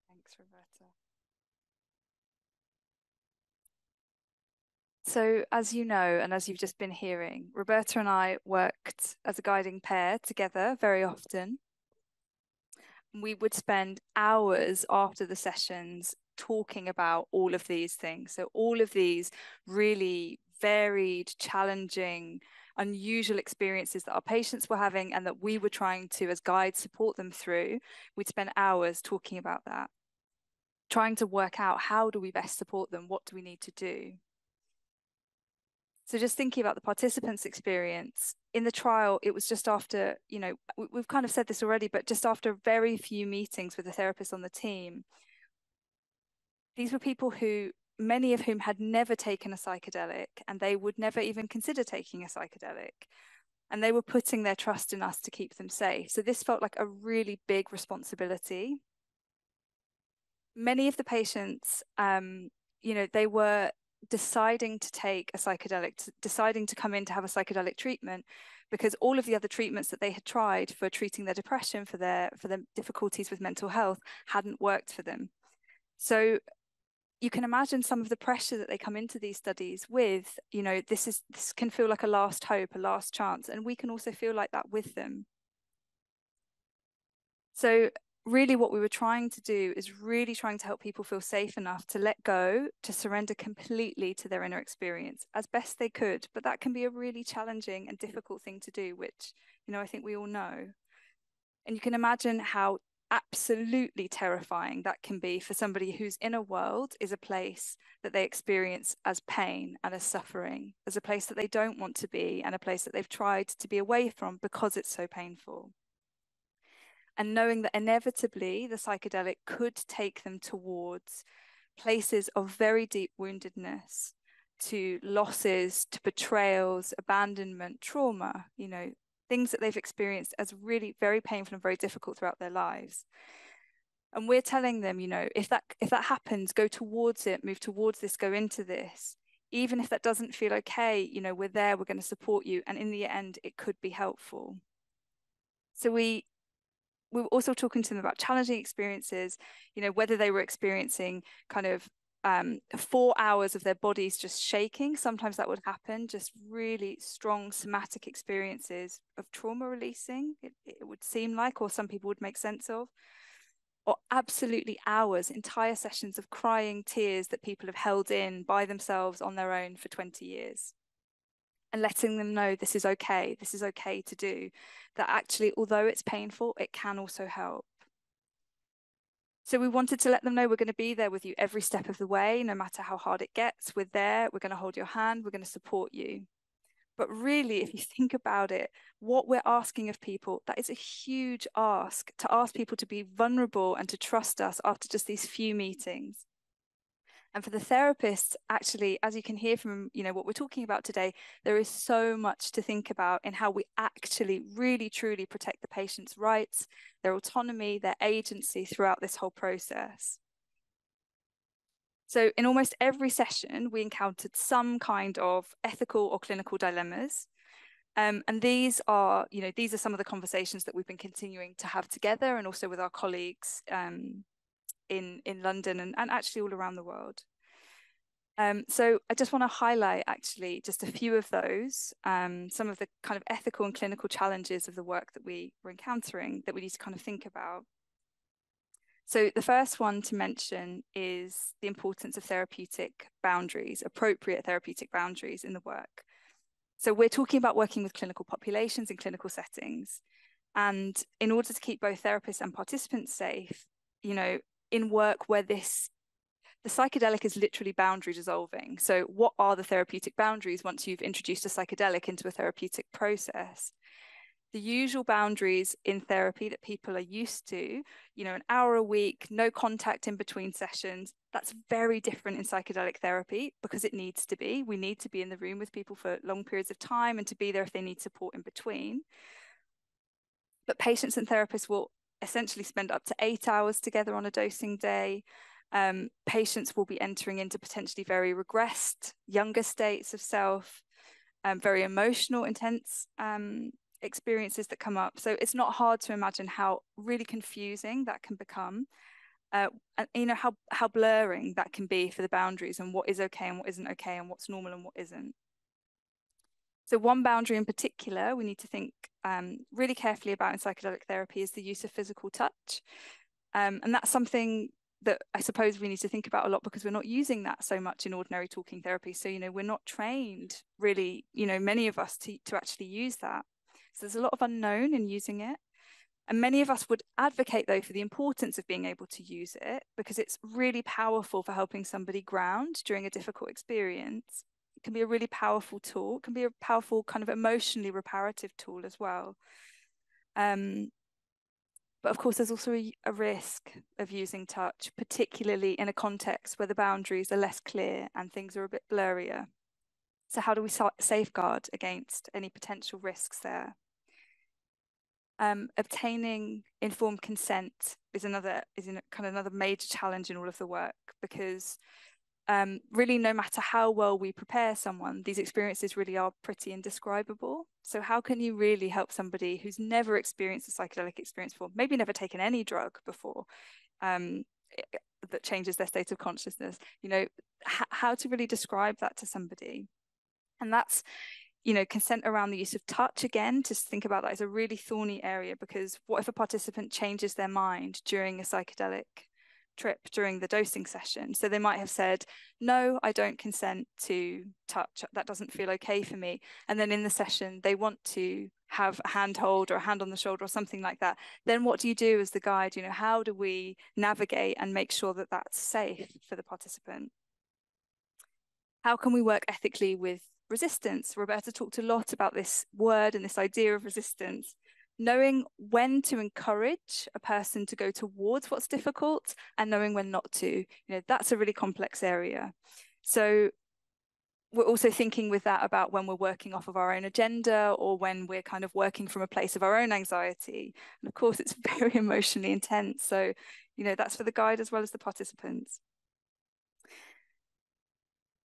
Thanks, Roberta. So, as you know, and as you've just been hearing, Roberta and I worked as a guiding pair together very often. We would spend hours after the sessions talking about all of these things. So all of these really varied, challenging, unusual experiences that our patients were having and that we were trying to, as guides, support them through. We'd spend hours talking about that, trying to work out how do we best support them, what do we need to do. So just thinking about the participants' experience, in the trial, it was just after, you know, we've kind of said this already, but just after very few meetings with the therapist on the team, these were people who, many of whom had never taken a psychedelic, and they would never even consider taking a psychedelic. And they were putting their trust in us to keep them safe. So this felt like a really big responsibility. Many of the patients, you know, they were deciding to take a psychedelic, deciding to come in to have a psychedelic treatment, because all of the other treatments that they had tried for treating their depression, for their difficulties with mental health, hadn't worked for them. So you can imagine some of the pressure that they come into these studies with. You know, this can feel like a last hope, a last chance, and we can also feel like that with them. So really what we were trying to do is really trying to help people feel safe enough to let go, to surrender completely to their inner experience as best they could. But that can be a really challenging and difficult thing to do, which, you know, I think we all know. And you can imagine how absolutely terrifying that can be for somebody whose inner world is a place that they experience as pain and as suffering, as a place that they don't want to be, and a place that they've tried to be away from because it's so painful. And knowing that inevitably the psychedelic could take them towards places of very deep woundedness, to losses, to betrayals, abandonment, trauma, you know, things that they've experienced as really very painful and very difficult throughout their lives. And we're telling them, you know, if that happens, go towards it, move towards this, go into this. Even if that doesn't feel okay, you know, we're there, we're going to support you. And in the end, it could be helpful. So we were also talking to them about challenging experiences, you know, whether they were experiencing kind of 4 hours of their bodies just shaking. Sometimes that would happen, just really strong somatic experiences of trauma releasing, it would seem like, or some people would make sense of, or absolutely hours, entire sessions of crying tears that people have held in by themselves on their own for 20 years. And letting them know this is okay to do, that actually, although it's painful, it can also help. So we wanted to let them know we're going to be there with you every step of the way, no matter how hard it gets. We're there, we're going to hold your hand, we're going to support you. But really, if you think about it, what we're asking of people, that is a huge ask, to ask people to be vulnerable and to trust us after just these few meetings. And for the therapists, actually, as you can hear from, you know, what we're talking about today, there is so much to think about in how we actually really truly protect the patient's rights, their autonomy, their agency throughout this whole process. So in almost every session, we encountered some kind of ethical or clinical dilemmas. And these are, you know, these are some of the conversations that we've been continuing to have together, and also with our colleagues in London and actually all around the world. So I just want to highlight actually just a few of those, some of the kind of ethical and clinical challenges of the work that we were encountering that we need to kind of think about. So the first one to mention is the importance of therapeutic boundaries, appropriate therapeutic boundaries in the work. So we're talking about working with clinical populations in clinical settings. And in order to keep both therapists and participants safe, you know, in work where the psychedelic is literally boundary dissolving. So what are the therapeutic boundaries once you've introduced a psychedelic into a therapeutic process? The usual boundaries in therapy that people are used to, you know, an hour a week, no contact in between sessions, that's very different in psychedelic therapy because it needs to be. We need to be in the room with people for long periods of time and to be there if they need support in between. But patients and therapists will essentially spend up to 8 hours together on a dosing day. Patients will be entering into potentially very regressed, younger states of self, very emotional, intense experiences that come up. So it's not hard to imagine how really confusing that can become. And you know, how blurring that can be for the boundaries and what is okay and what isn't okay and what's normal and what isn't. So one boundary in particular we need to think really carefully about in psychedelic therapy is the use of physical touch. And that's something that I suppose we need to think about a lot because we're not using that so much in ordinary talking therapy. So, you know, we're not trained really, you know, many of us to actually use that. So there's a lot of unknown in using it. And many of us would advocate, though, for the importance of being able to use it because it's really powerful for helping somebody ground during a difficult experience. can be a really powerful tool. It can be a powerful kind of emotionally reparative tool as well. But of course, there's also a risk of using touch, particularly in a context where the boundaries are less clear and things are a bit blurrier. So how do we safeguard against any potential risks there? Obtaining informed consent is another major challenge in all of the work, because really, no matter how well we prepare someone, these experiences really are pretty indescribable. So how can you really help somebody who's never experienced a psychedelic experience before, maybe never taken any drug before, that changes their state of consciousness, how to really describe that to somebody? And that's, consent around the use of touch, again, to think about that as a really thorny area, because what if a participant changes their mind during a psychedelic trip, during the dosing session? So they might have said, no, I don't consent to touch, that doesn't feel okay for me. And then in the session, they want to have a handhold or a hand on the shoulder or something like that. Then what do you do as the guide? How do we navigate and make sure that that's safe for the participant? How can we work ethically with resistance? Roberta talked a lot about this word and this idea of resistance. Knowing when to encourage a person to go towards what's difficult and knowing when not to, that's a really complex area. So we're also thinking with that about when we're working off of our own agenda, or when we're kind of working from a place of our own anxiety. And of course, it's very emotionally intense. So, that's for the guide as well as the participants.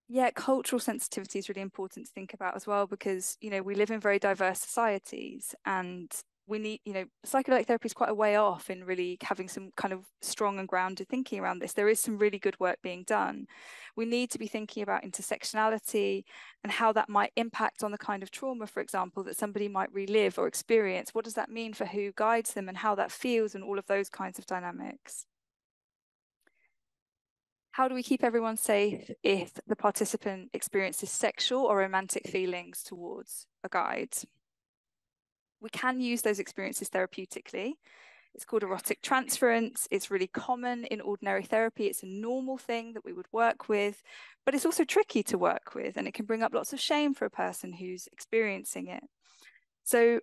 Yeah, cultural sensitivity is really important to think about as well, because, we live in very diverse societies, and we need, psychedelic therapy is quite a way off in really having some kind of strong and grounded thinking around this. There is some really good work being done. We need to be thinking about intersectionality and how that might impact on the kind of trauma, for example, that somebody might relive or experience. What does that mean for who guides them and how that feels, and all of those kinds of dynamics? How do we keep everyone safe if the participant experiences sexual or romantic feelings towards a guide? We can use those experiences therapeutically. It's called erotic transference. It's really common in ordinary therapy. It's a normal thing that we would work with, but it's also tricky to work with, and it can bring up lots of shame for a person who's experiencing it. So,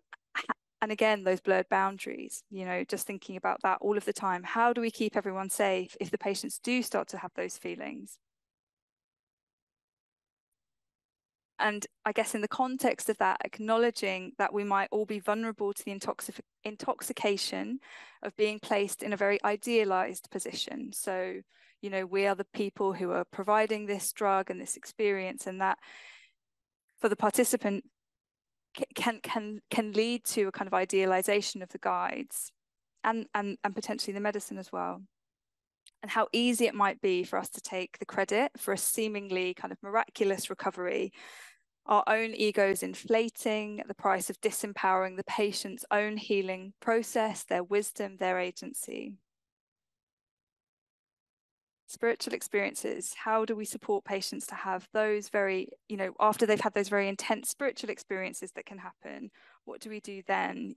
and again, those blurred boundaries, just thinking about that all of the time. How do we keep everyone safe if the patients do start to have those feelings? And I guess in the context of that, acknowledging that we might all be vulnerable to the intoxication of being placed in a very idealized position. So, we are the people who are providing this drug and this experience, and that for the participant can lead to a kind of idealization of the guides and potentially the medicine as well. And how easy it might be for us to take the credit for a seemingly kind of miraculous recovery, our own egos inflating at the price of disempowering the patient's own healing process, their wisdom, their agency. Spiritual experiences, how do we support patients to have those very, after they've had those very intense spiritual experiences that can happen, what do we do then?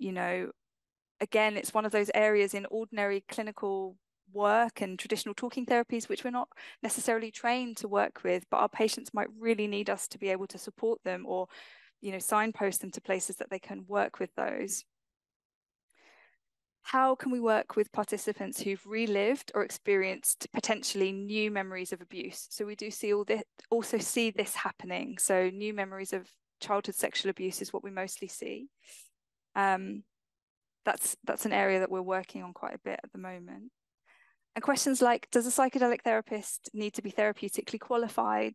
Again, it's one of those areas in ordinary clinical work and traditional talking therapies which we're not necessarily trained to work with, but our patients might really need us to be able to support them, or signpost them to places that they can work with those. How can we work with participants who've relived or experienced potentially new memories of abuse? So we do also see this happening. So new memories of childhood sexual abuse is what we mostly see. That's an area that we're working on quite a bit at the moment. And questions like, does a psychedelic therapist need to be therapeutically qualified?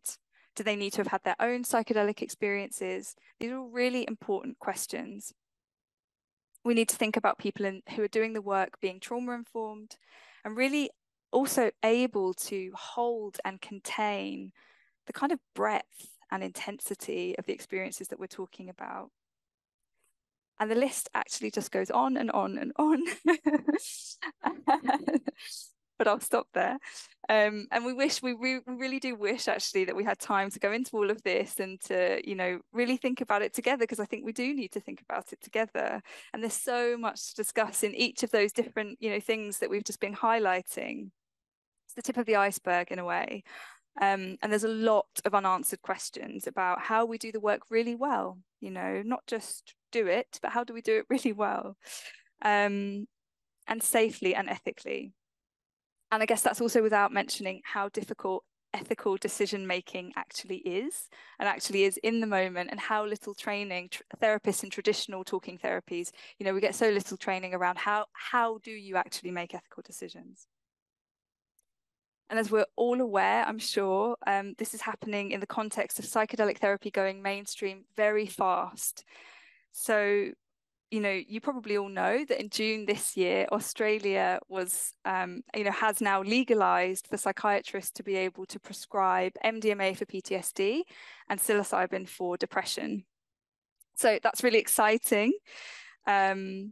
Do they need to have had their own psychedelic experiences? These are all really important questions. We need to think about people who are doing the work being trauma-informed and really also able to hold and contain the kind of breadth and intensity of the experiences that we're talking about. And the list actually just goes on and on and on. But I'll stop there. And we really do wish actually that we had time to go into all of this and to, really think about it together, because I think we do need to think about it together. And there's so much to discuss in each of those different, things that we've just been highlighting. It's the tip of the iceberg in a way. And there's a lot of unanswered questions about how we do the work really well, you know, not just do it, but how do we do it really well, and safely and ethically. And I guess that's also without mentioning how difficult ethical decision making actually is in the moment, and how little training therapists in traditional talking therapies, you know, we get so little training around how do you actually make ethical decisions. And as we're all aware, I'm sure, this is happening in the context of psychedelic therapy going mainstream very fast. So, you know, you probably all know that in June this year, Australia was, you know, has now legalized for psychiatrists to be able to prescribe MDMA for PTSD and psilocybin for depression. So that's really exciting. And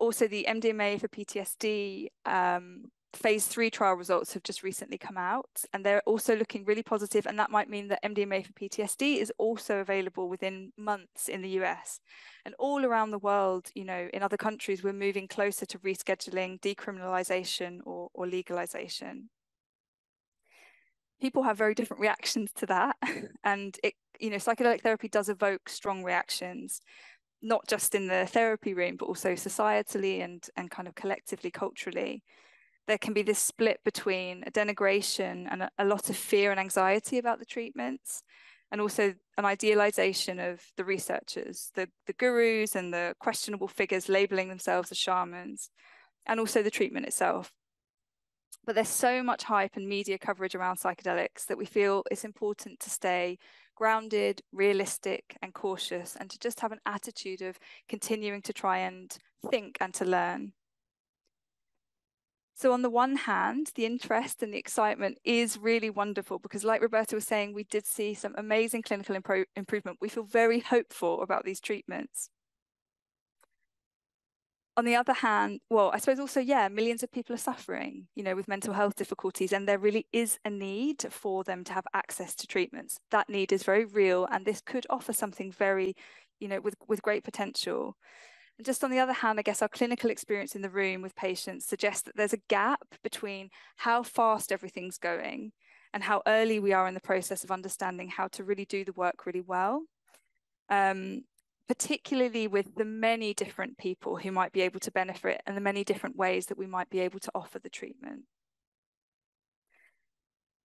also the MDMA for PTSD phase 3 trial results have just recently come out, and they're also looking really positive, and that might mean that MDMA for PTSD is also available within months in the US. And all around the world, you know, in other countries, we're moving closer to rescheduling, decriminalization, or legalization. People have very different reactions to that, and it, you know, psychedelic therapy does evoke strong reactions, not just in the therapy room, but also societally and kind of collectively, culturally. There can be this split between a denigration and a lot of fear and anxiety about the treatments, and also an idealization of the researchers, the gurus and the questionable figures labeling themselves as shamans, and also the treatment itself. But there's so much hype and media coverage around psychedelics that we feel it's important to stay grounded, realistic, and cautious, and to just have an attitude of continuing to try and think and to learn. So on the one hand, the interest and the excitement is really wonderful, because like Roberta was saying, we did see some amazing clinical improvement. We feel very hopeful about these treatments. On the other hand, well, I suppose also, yeah, millions of people are suffering, you know, with mental health difficulties, and there really is a need for them to have access to treatments. That need is very real, and this could offer something very, you know, with great potential. And just on the other hand, I guess our clinical experience in the room with patients suggests that there's a gap between how fast everything's going and how early we are in the process of understanding how to really do the work really well, particularly with the many different people who might be able to benefit and the many different ways that we might be able to offer the treatment.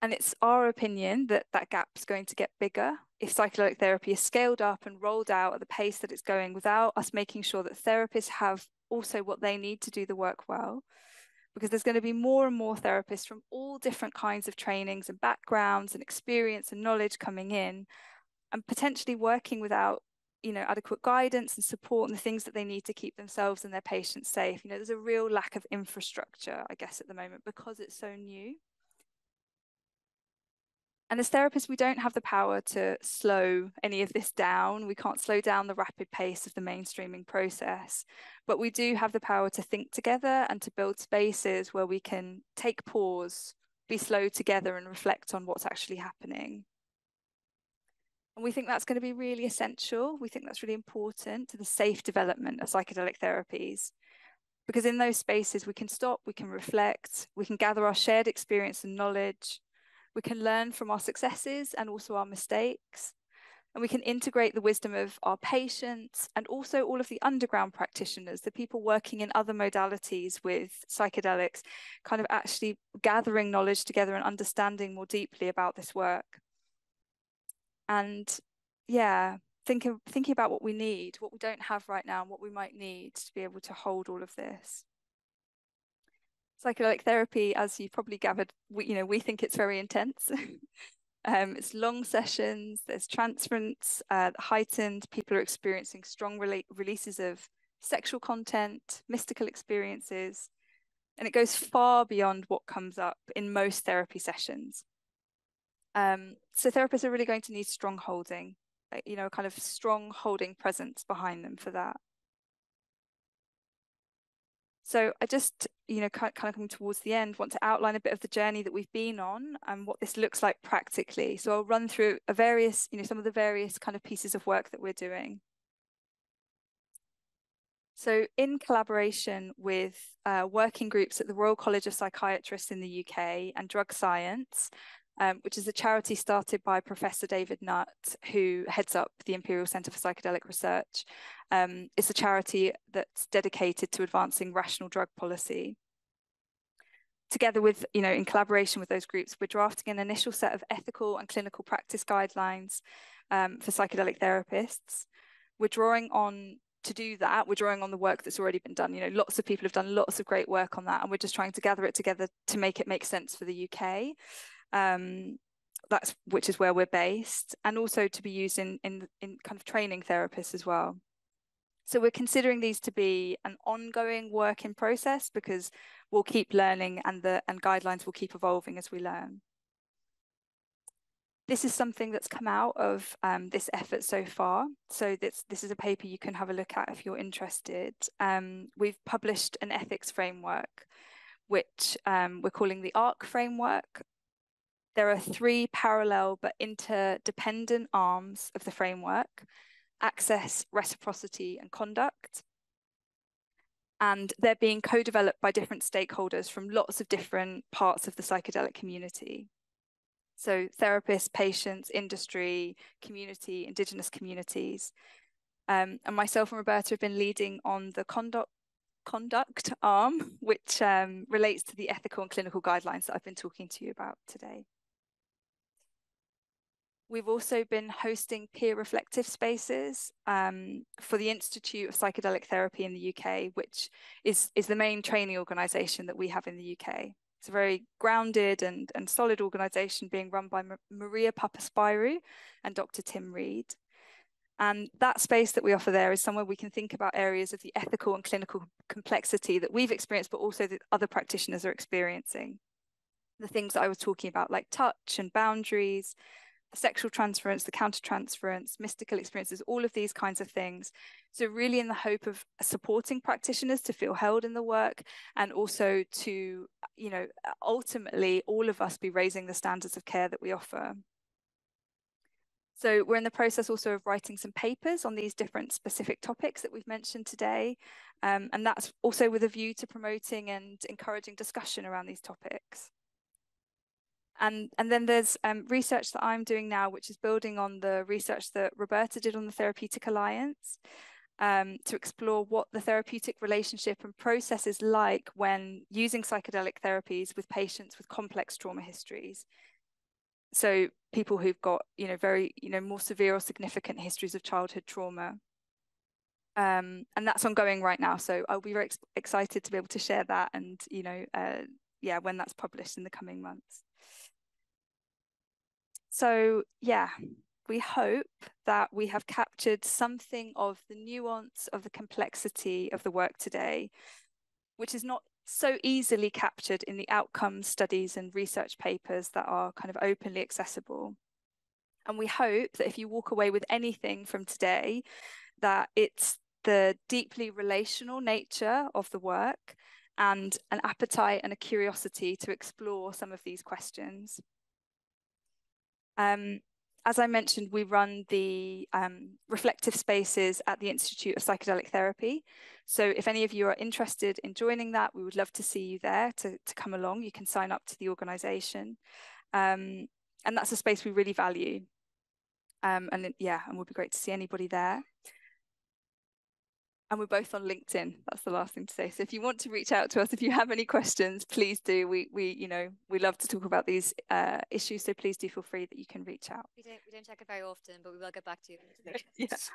And it's our opinion that that gap is going to get bigger if psychedelic therapy is scaled up and rolled out at the pace that it's going, without us making sure that therapists have also what they need to do the work well. Because there's going to be more and more therapists from all different kinds of trainings and backgrounds and experience and knowledge coming in, and potentially working without, you know, adequate guidance and support and the things that they need to keep themselves and their patients safe. You know, there's a real lack of infrastructure, I guess, at the moment, because it's so new. And as therapists, we don't have the power to slow any of this down. We can't slow down the rapid pace of the mainstreaming process, but we do have the power to think together and to build spaces where we can take pause, be slow together, and reflect on what's actually happening. And we think that's going to be really essential. We think that's really important to the safe development of psychedelic therapies, because in those spaces we can stop, we can reflect, we can gather our shared experience and knowledge. We can learn from our successes and also our mistakes, and we can integrate the wisdom of our patients and also all of the underground practitioners, the people working in other modalities with psychedelics, kind of actually gathering knowledge together and understanding more deeply about this work. And yeah, thinking about what we need, what we don't have right now, and what we might need to be able to hold all of this. Psychedelic therapy, as you've probably gathered, we think it's very intense. It's long sessions, there's transference, heightened, people are experiencing strong releases of sexual content, mystical experiences, and it goes far beyond what comes up in most therapy sessions. So therapists are really going to need strong holding, you know, a kind of strong holding presence behind them for that. So I just, you know, kind of coming towards the end, want to outline a bit of the journey that we've been on and what this looks like practically. So I'll run through some of the various kind of pieces of work that we're doing. So in collaboration with working groups at the Royal College of Psychiatrists in the UK and Drug Science, which is a charity started by Professor David Nutt, who heads up the Imperial Centre for Psychedelic Research. It's a charity that's dedicated to advancing rational drug policy. Together with, in collaboration with those groups, we're drafting an initial set of ethical and clinical practice guidelines for psychedelic therapists. To do that, we're drawing on the work that's already been done. Lots of people have done lots of great work on that, and we're just trying to gather it together to make it make sense for the UK. Which is where we're based, and also to be used in kind of training therapists as well. So we're considering these to be an ongoing work in process, because we'll keep learning, and guidelines will keep evolving as we learn. This is something that's come out of this effort so far. So this is a paper you can have a look at if you're interested. We've published an ethics framework, which we're calling the ARC framework. There are 3 parallel but interdependent arms of the framework: access, reciprocity, and conduct. And they're being co-developed by different stakeholders from lots of different parts of the psychedelic community. So therapists, patients, industry, community, indigenous communities. And myself and Roberta have been leading on the conduct arm, which relates to the ethical and clinical guidelines that I've been talking to you about today. We've also been hosting peer reflective spaces for the Institute of Psychedelic Therapy in the UK, which is the main training organisation that we have in the UK. It's a very grounded and solid organisation being run by Maria Papaspyrou and Dr. Tim Reed. And that space that we offer there is somewhere we can think about areas of the ethical and clinical complexity that we've experienced, but also that other practitioners are experiencing. The things that I was talking about, like touch and boundaries, the sexual transference, the countertransference, mystical experiences, all of these kinds of things. So really in the hope of supporting practitioners to feel held in the work, and also to, ultimately all of us be raising the standards of care that we offer. So we're in the process also of writing some papers on these different specific topics that we've mentioned today. And that's also with a view to promoting and encouraging discussion around these topics. And then there's research that I'm doing now, which is building on the research that Roberta did on the Therapeutic Alliance, to explore what the therapeutic relationship and process is like when using psychedelic therapies with patients with complex trauma histories. So people who've got, very, more severe or significant histories of childhood trauma. And that's ongoing right now. So I'll be very excited to be able to share that, and, when that's published in the coming months. So yeah, we hope that we have captured something of the nuance of the complexity of the work today, which is not so easily captured in the outcome studies and research papers that are kind of openly accessible. And we hope that if you walk away with anything from today, that it's the deeply relational nature of the work and an appetite and a curiosity to explore some of these questions. As I mentioned, we run the reflective spaces at the Institute of Psychedelic Therapy. So if any of you are interested in joining that, we would love to see you there to come along. You can sign up to the organisation. And that's a space we really value. And it would be great to see anybody there. And we're both on LinkedIn. That's the last thing to say. So if you want to reach out to us, if you have any questions, please do. We love to talk about these issues. So please do feel free that you can reach out. We don't check it very often, but we will get back to you. Yes,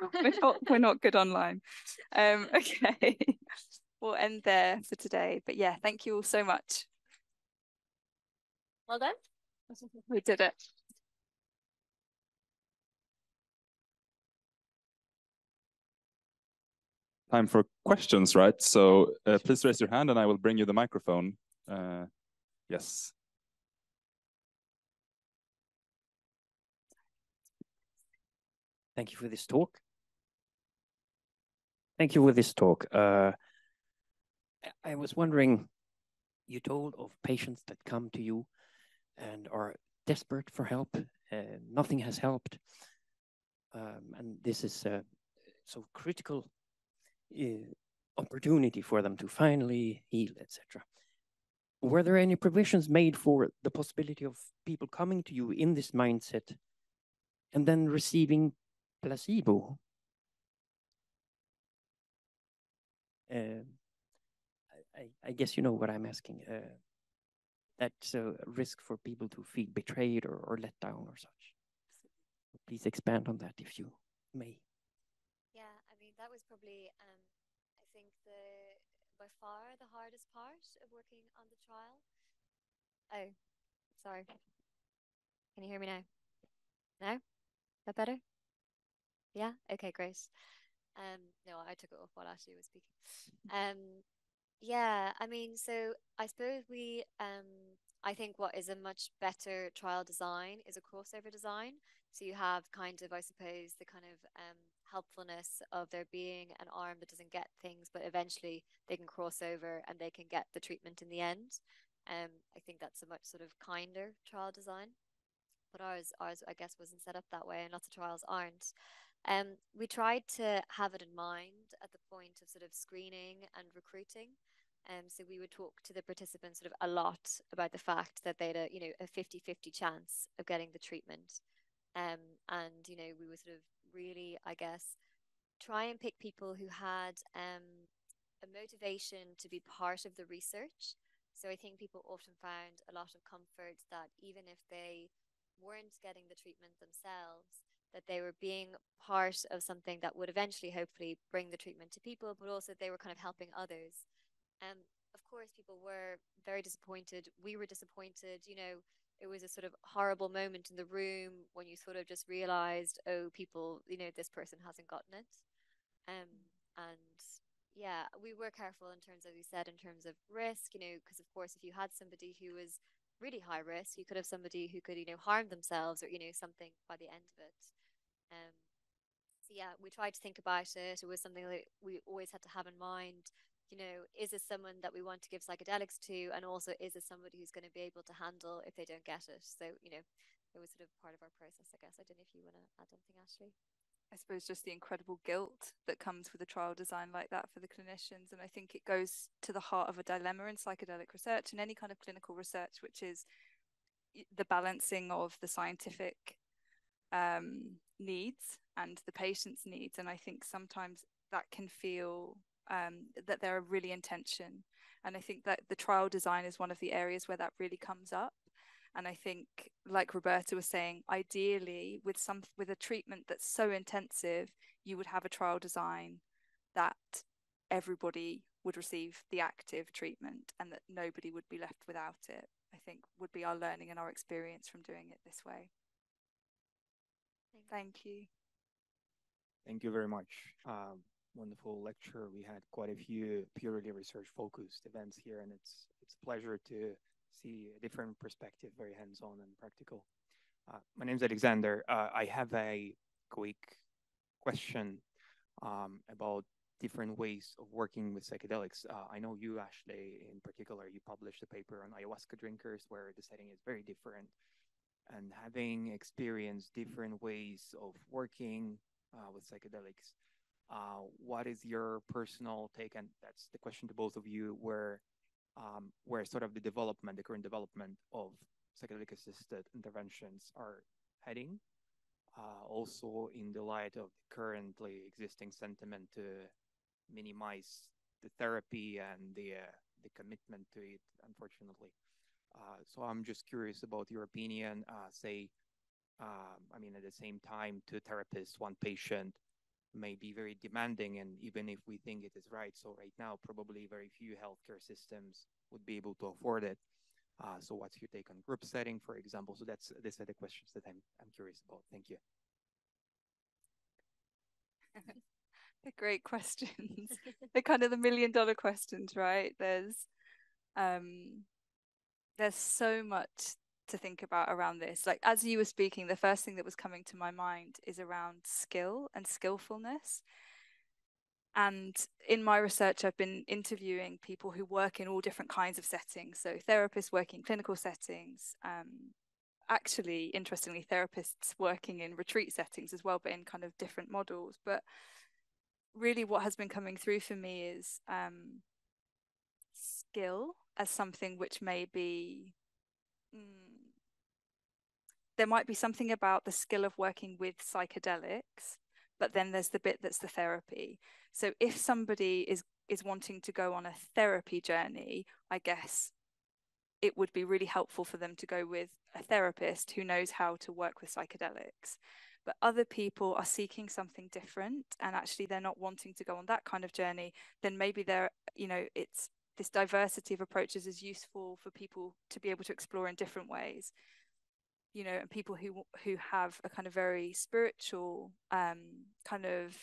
we're not good online. Okay, we'll end there for today. But yeah, thank you all so much. Well done. We did it. Time for questions, right? So please raise your hand and I will bring you the microphone. Yes. Thank you for this talk. Thank you for this talk. I was wondering, you told of patients that come to you and are desperate for help. Nothing has helped. And this is a so critical opportunity for them to finally heal, etc. were there any provisions made for the possibility of people coming to you in this mindset and then receiving placebo? I guess you know what I'm asking. That's a risk for people to feel betrayed or let down or such. Please expand on that if you may. Yeah, I mean, that was probably, I think, by far the hardest part of working on the trial. Oh, sorry. Can you hear me now? No? Is that better? Yeah? Okay, great. No, I took it off while Ashley was speaking. Yeah, I mean, so I suppose I think what is a much better trial design is a crossover design. So you have kind of, I suppose, the kind of helpfulness of there being an arm that doesn't get things, but eventually they can cross over and they can get the treatment in the end. I think that's a much sort of kinder trial design. But ours, I guess, wasn't set up that way, and lots of trials aren't. We tried to have it in mind at the point of sort of screening and recruiting. So we would talk to the participants sort of a lot about the fact that they had a 50-50 chance of getting the treatment. And, we would sort of really, I guess, try and pick people who had a motivation to be part of the research. So I think people often found a lot of comfort that even if they weren't getting the treatment themselves, that they were being part of something that would eventually hopefully bring the treatment to people, but also they were kind of helping others. Of course, people were very disappointed. We were disappointed. It was a sort of horrible moment in the room when you sort of just realized, oh, people, this person hasn't gotten it. And yeah, we were careful in terms, as we said, in terms of risk, because of course, if you had somebody who was really high risk, you could have somebody who could, harm themselves or, something by the end of it. So yeah, we tried to think about it. It was something that we always had to have in mind. Is this someone that we want to give psychedelics to? And also, is this somebody who's going to be able to handle if they don't get it? So, it was sort of part of our process, I guess. I don't know if you want to add anything, Ashleigh. I suppose just the incredible guilt that comes with a trial design like that for the clinicians. And I think it goes to the heart of a dilemma in psychedelic research and any kind of clinical research, which is the balancing of the scientific needs and the patient's needs. And I think sometimes that can feel that they're really in tension. And I think that the trial design is one of the areas where that really comes up. And I think, like Roberta was saying, ideally with a treatment that's so intensive, you would have a trial design that everybody would receive the active treatment and that nobody would be left without it. I think would be our learning and our experience from doing it this way. Thank you. Thank you very much. Wonderful lecture. We had quite a few purely research-focused events here, and it's a pleasure to see a different perspective, very hands-on and practical. My name is Alexander. I have a quick question about different ways of working with psychedelics. I know you, Ashleigh, in particular, you published a paper on ayahuasca drinkers where the setting is very different. And having experienced different ways of working with psychedelics, what is your personal take? And that's the question to both of you, where sort of the current development of psychedelic-assisted interventions are heading, also in the light of the currently existing sentiment to minimize the therapy and the commitment to it, unfortunately. So I'm just curious about your opinion. At the same time, two therapists, one patient may be very demanding, and even if we think it is right, so right now probably very few healthcare systems would be able to afford it. So what's your take on group setting, for example? So these are the questions that I'm curious about. Thank you. They're great questions. They're kind of the million-dollar questions, right? There's so much to think about around this. Like, as you were speaking, the first thing that was coming to my mind is around skill and skillfulness. And in my research, I've been interviewing people who work in all different kinds of settings. So therapists working in clinical settings, actually, interestingly, therapists working in retreat settings as well, but in kind of different models. But really what has been coming through for me is skill as something which may be, there might be something about the skill of working with psychedelics, but then there's the bit that's the therapy. So if somebody is wanting to go on a therapy journey, I guess it would be really helpful for them to go with a therapist who knows how to work with psychedelics. But other people are seeking something different, and actually they're not wanting to go on that kind of journey. Then maybe they're, it's this diversity of approaches is useful for people to be able to explore in different ways. And people who have a kind of very spiritual kind of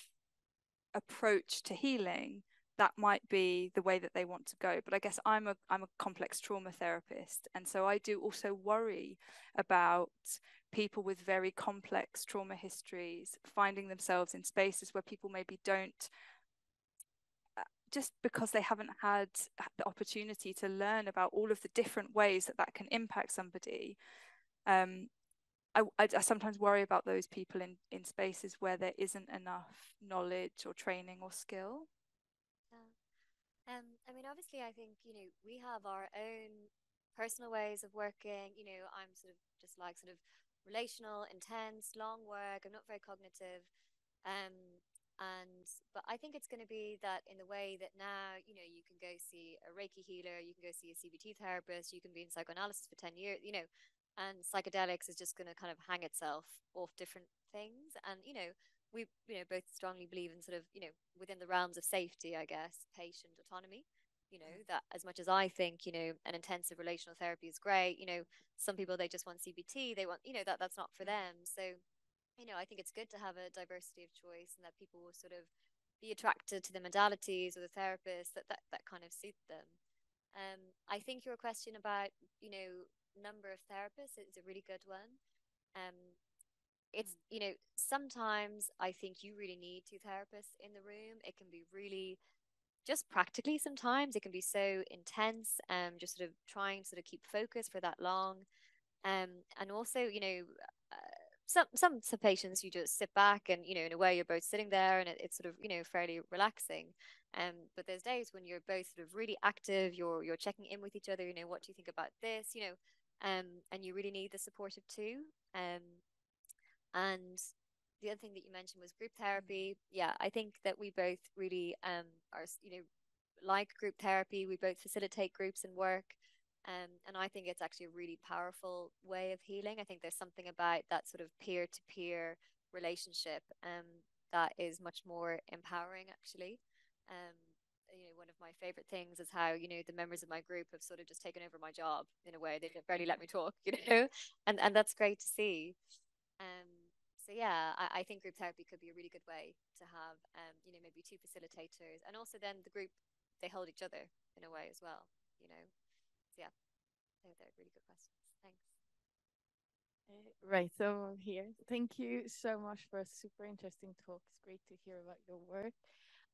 approach to healing, that might be the way that they want to go. But I guess I'm a complex trauma therapist, and so I do also worry about people with very complex trauma histories finding themselves in spaces where people maybe don't, just because they haven't had the opportunity to learn about all of the different ways that can impact somebody. I sometimes worry about those people in spaces where there isn't enough knowledge or training or skill. I mean, obviously, I think, we have our own personal ways of working. I'm sort of just like sort of relational, intense, long work. I'm not very cognitive. But I think it's going to be that in the way that now, you can go see a Reiki healer, you can go see a CBT therapist, you can be in psychoanalysis for 10 years, and psychedelics is just going to kind of hang itself off different things. And, we both strongly believe in sort of, within the realms of safety, I guess, patient autonomy, that as much as I think, an intensive relational therapy is great, some people, they just want CBT, they want, that's not for them. So, I think it's good to have a diversity of choice, and that people will sort of be attracted to the modalities or the therapists that kind of suit them. I think your question about, number of therapists is a really good one. It's, sometimes I think you really need two therapists in the room. It can be really, just practically sometimes it can be so intense, just sort of trying to sort of keep focus for that long. And also, some patients, you just sit back and, in a way you're both sitting there, and it's sort of, fairly relaxing. But there's days when you're both sort of really active, you're checking in with each other, what do you think about this, and you really need the support of two. And the other thing that you mentioned was group therapy. Yeah, I think that we both really are, like group therapy. We both facilitate groups and work. And I think it's actually a really powerful way of healing. I think there's something about that sort of peer-to-peer relationship that is much more empowering, actually. One of my favorite things is how, the members of my group have sort of just taken over my job in a way. They barely let me talk, and that's great to see. So yeah, I think group therapy could be a really good way to have, maybe two facilitators, and also then the group, they hold each other in a way as well, So yeah, I think they're really good questions. Thanks. Right, so I'm here. Thank you so much for a super interesting talk. It's great to hear about your work.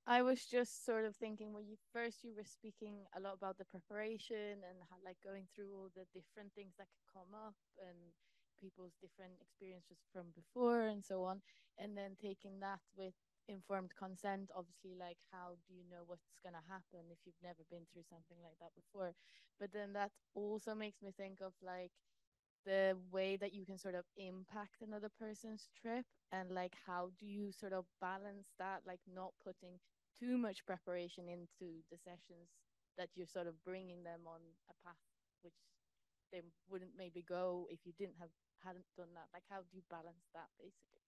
I was just sort of thinking, when you were speaking a lot about the preparation and how, like, going through all the different things that could come up and people's different experiences from before and so on, and then taking that with informed consent, obviously, like, how do you know what's going to happen if you've never been through something like that before? But then that also makes me think of, like, the way that you can sort of impact another person's trip, and like, how do you sort of balance that, like not putting too much preparation into the sessions that you're sort of bringing them on a path which they wouldn't maybe go if you hadn't done that. Like, how do you balance that, basically?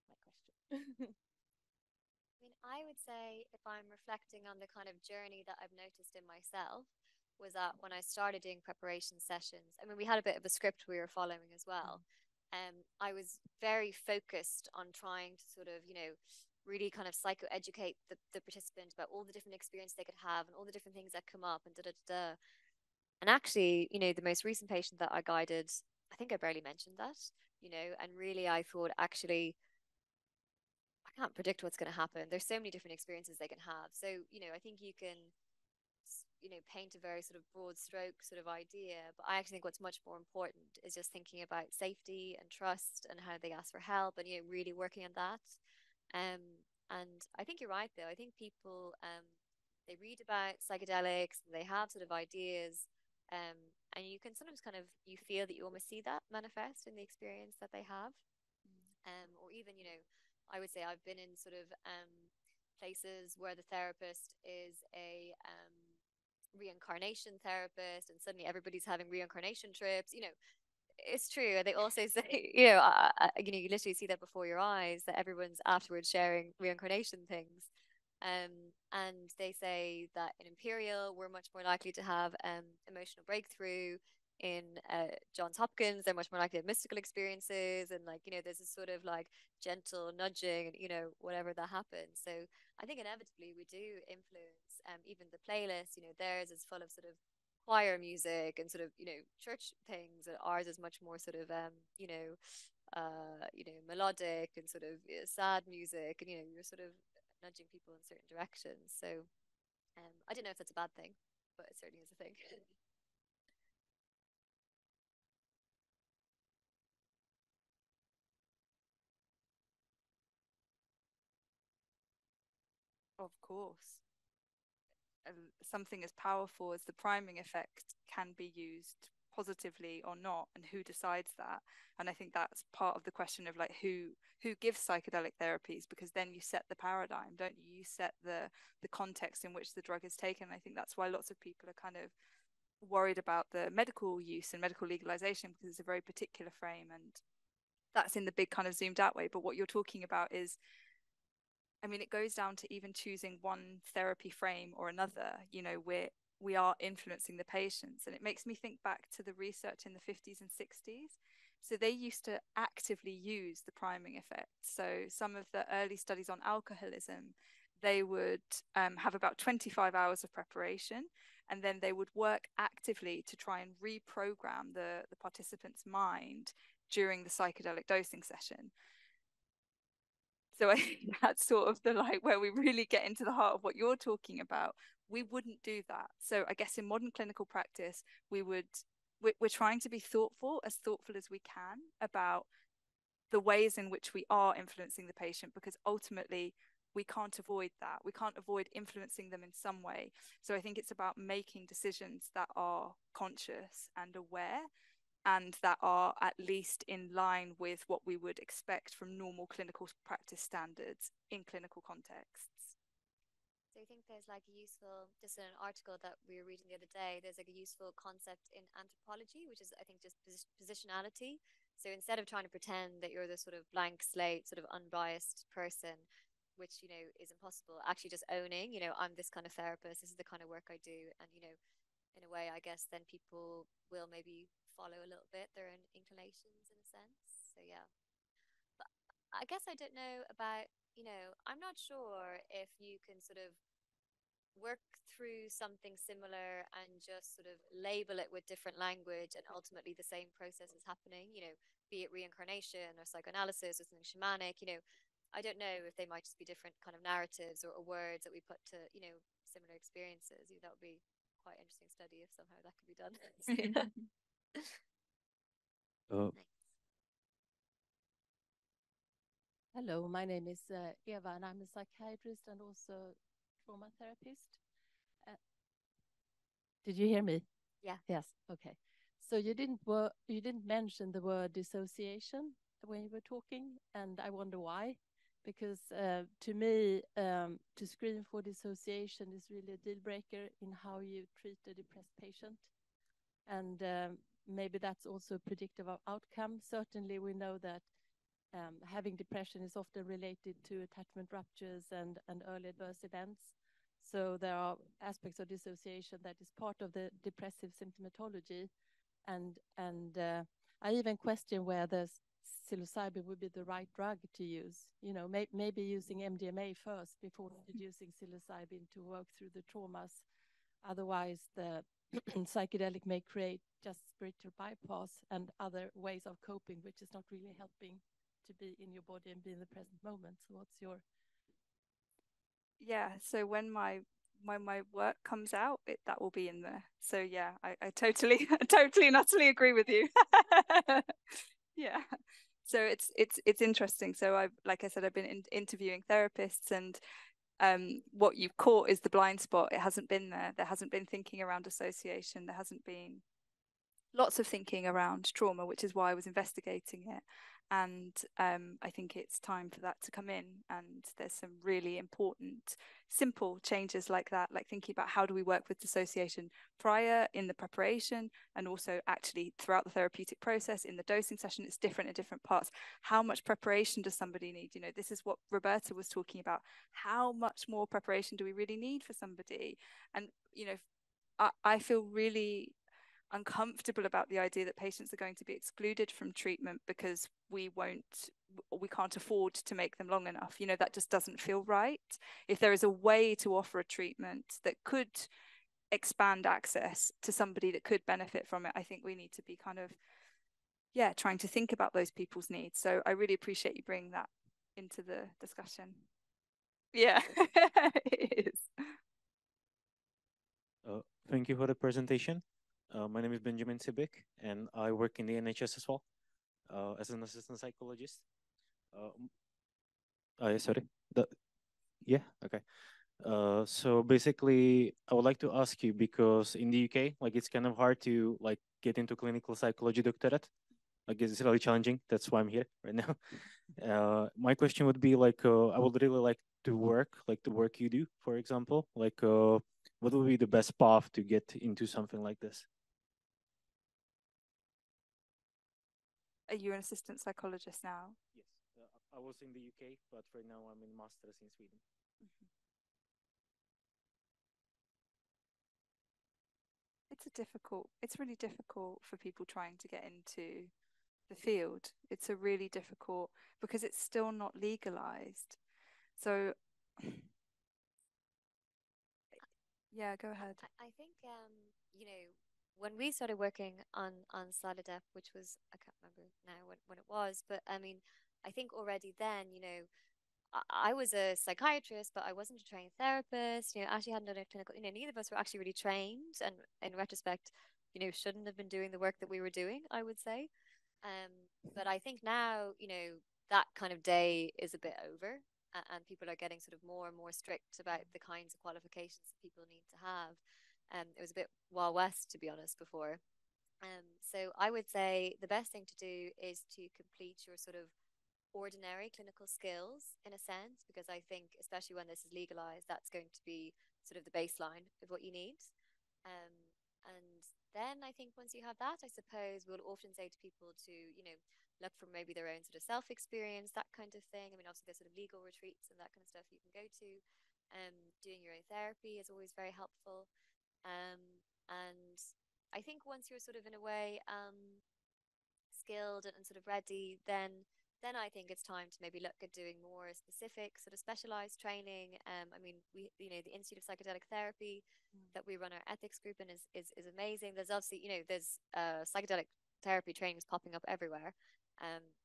My question. I mean, I would say, if I'm reflecting on the kind of journey that I've noticed in myself, was that when I started doing preparation sessions, I mean, we had a bit of a script we were following as well. I was very focused on trying to sort of, really kind of psychoeducate the participant about all the different experiences they could have and all the different things that come up and da-da-da-da. And actually, the most recent patient that I guided, I think I barely mentioned that, and really I thought, actually, I can't predict what's going to happen. There's so many different experiences they can have. So, I think you can, paint a very sort of broad stroke sort of idea, but I actually think what's much more important is just thinking about safety and trust and how they ask for help, and, really working on that. And I think you're right, though. I think people, they read about psychedelics, and they have sort of ideas, and you can sometimes you feel that you almost see that manifest in the experience that they have. Or even, I would say I've been in sort of places where the therapist is a reincarnation therapist, and suddenly everybody's having reincarnation trips. It's true. They also say, you literally see that before your eyes, that everyone's afterwards sharing reincarnation things. And they say that in Imperial, we're much more likely to have emotional breakthrough. In Johns Hopkins, they're much more likely to have mystical experiences, and there's this sort of gentle nudging, and whatever that happens. So I think inevitably we do influence even the playlist. Theirs is full of sort of choir music and sort of church things, and ours is much more sort of melodic and sort of sad music, and you're sort of nudging people in certain directions. So I don't know if that's a bad thing, but it certainly is a thing. Of course. Something as powerful as the priming effect can be used positively or not, and who decides that? And I think that's part of the question of who gives psychedelic therapies, because then you set the paradigm, don't you? You set the context in which the drug is taken. I think that's why lots of people are kind of worried about the medical use and medical legalization, because it's a very particular frame, and that's in the big kind of zoomed out way. But what you're talking about is, I mean, it goes down to even choosing one therapy frame or another. We are influencing the patients, and it makes me think back to the research in the 50s and 60s. So they used to actively use the priming effect. So some of the early studies on alcoholism, they would have about 25 hours of preparation, and then they would work actively to try and reprogram the participant's mind during the psychedelic dosing session. So I think that's sort of where we really get into the heart of what you're talking about. We wouldn't do that. So I guess in modern clinical practice, we're trying to be thoughtful as we can about the ways in which we are influencing the patient, because ultimately we can't avoid that. We can't avoid influencing them in some way. So I think it's about making decisions that are conscious and aware, and that are at least in line with what we would expect from normal clinical practice standards in clinical contexts. So I think there's just an article that we were reading the other day, there's a useful concept in anthropology, which is, I think, just positionality. So instead of trying to pretend that you're the sort of blank slate, sort of unbiased person, which, is impossible, actually just owning, I'm this kind of therapist, this is the kind of work I do. And, in a way, I guess then people will maybe follow a little bit their own inclinations in a sense. So yeah, but I guess I don't know about, I'm not sure if you can sort of work through something similar and just sort of label it with different language, and ultimately the same process is happening, be it reincarnation or psychoanalysis or something shamanic. I don't know if they might just be different kind of narratives or words that we put to, similar experiences. That would be quite interesting study if somehow that could be done. Hello, my name is Eva, and I'm a psychiatrist and also trauma therapist. Did you hear me? Yeah. Yes. Okay. So you didn't mention the word dissociation when you were talking, and I wonder why. Because to me, to screen for dissociation is really a deal breaker in how you treat a depressed patient. And maybe that's also a predictive of outcome. Certainly, we know that having depression is often related to attachment ruptures and early adverse events. So there are aspects of dissociation that is part of the depressive symptomatology. And I even question whether psilocybin would be the right drug to use. Maybe using MDMA first before introducing psilocybin to work through the traumas. Otherwise, the psychedelic may create just spiritual bypass and other ways of coping, which is not really helping to be in your body and be in the present moment. So what's your... Yeah, so when my work comes out, that will be in there. So yeah, I totally and utterly agree with you. Yeah. So it's interesting. So like I said, I've been interviewing therapists, and what you've caught is the blind spot. It hasn't been there. There hasn't been thinking around association. There hasn't been lots of thinking around trauma, which is why I was investigating it. And I think it's time for that to come in. And there's some really important, simple changes like that, like thinking about how do we work with dissociation prior in the preparation, and also actually throughout the therapeutic process in the dosing session. It's different in different parts. How much preparation does somebody need? You know, this is what Roberta was talking about. How much more preparation do we really need for somebody? And, you know, I feel really uncomfortable about the idea that patients are going to be excluded from treatment because we can't afford to make them long enough. You know, that just doesn't feel right. If there is a way to offer a treatment that could expand access to somebody that could benefit from it, I think we need to be kind of, yeah, trying to think about those people's needs. So I really appreciate you bringing that into the discussion. Yeah, it is. Thank you for the presentation. My name is Benjamin Sibik, and I work in the NHS as well as an assistant psychologist. Sorry. Yeah. Okay. So basically, I would like to ask you, because in the UK, like, it's kind of hard to like get into clinical psychology doctorate. Like, it's really challenging. That's why I'm here right now. My question would be like, I would really like to work, like the work you do, for example. Like, what would be the best path to get into something like this? Are you an assistant psychologist now? Yes, I was in the UK, but right now I'm in master's in Sweden. Mm-hmm. It's really difficult for people trying to get into the field. It's a really difficult, because it's still not legalized. So yeah, go ahead. I think, you know, when we started working on psychedelic, which was, I can't remember now when it was, but I mean, I think already then, you know, I was a psychiatrist, but I wasn't a trained therapist. You know, actually hadn't done a clinical, you know, neither of us were actually really trained, and in retrospect, you know, shouldn't have been doing the work that we were doing, I would say. But I think now, you know, that kind of day is a bit over, and people are getting sort of more and more strict about the kinds of qualifications that people need to have. It was a bit Wild West, to be honest, before. So I would say the best thing to do is to complete your sort of ordinary clinical skills, in a sense, because I think, especially when this is legalized, that's going to be sort of the baseline of what you need. And then I think once you have that, I suppose we'll often say to people to, you know, look for maybe their own sort of self-experience, that kind of thing. I mean, obviously there's sort of legal retreats and that kind of stuff you can go to. Doing your own therapy is always very helpful. And I think once you're sort of in a way skilled and sort of ready, then I think it's time to maybe look at doing more specific sort of specialized training. I mean, we, you know, the Institute of Psychedelic Therapy that we run our ethics group in is amazing. There's obviously, you know, there's psychedelic therapy trainings popping up everywhere.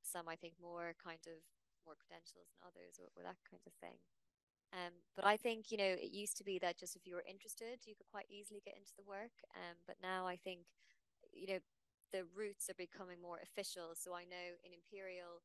Some I think more kind of more credentials than others, or that kind of thing. But I think, you know, it used to be that just if you were interested, you could quite easily get into the work. But now I think, you know, the routes are becoming more official. So I know in Imperial,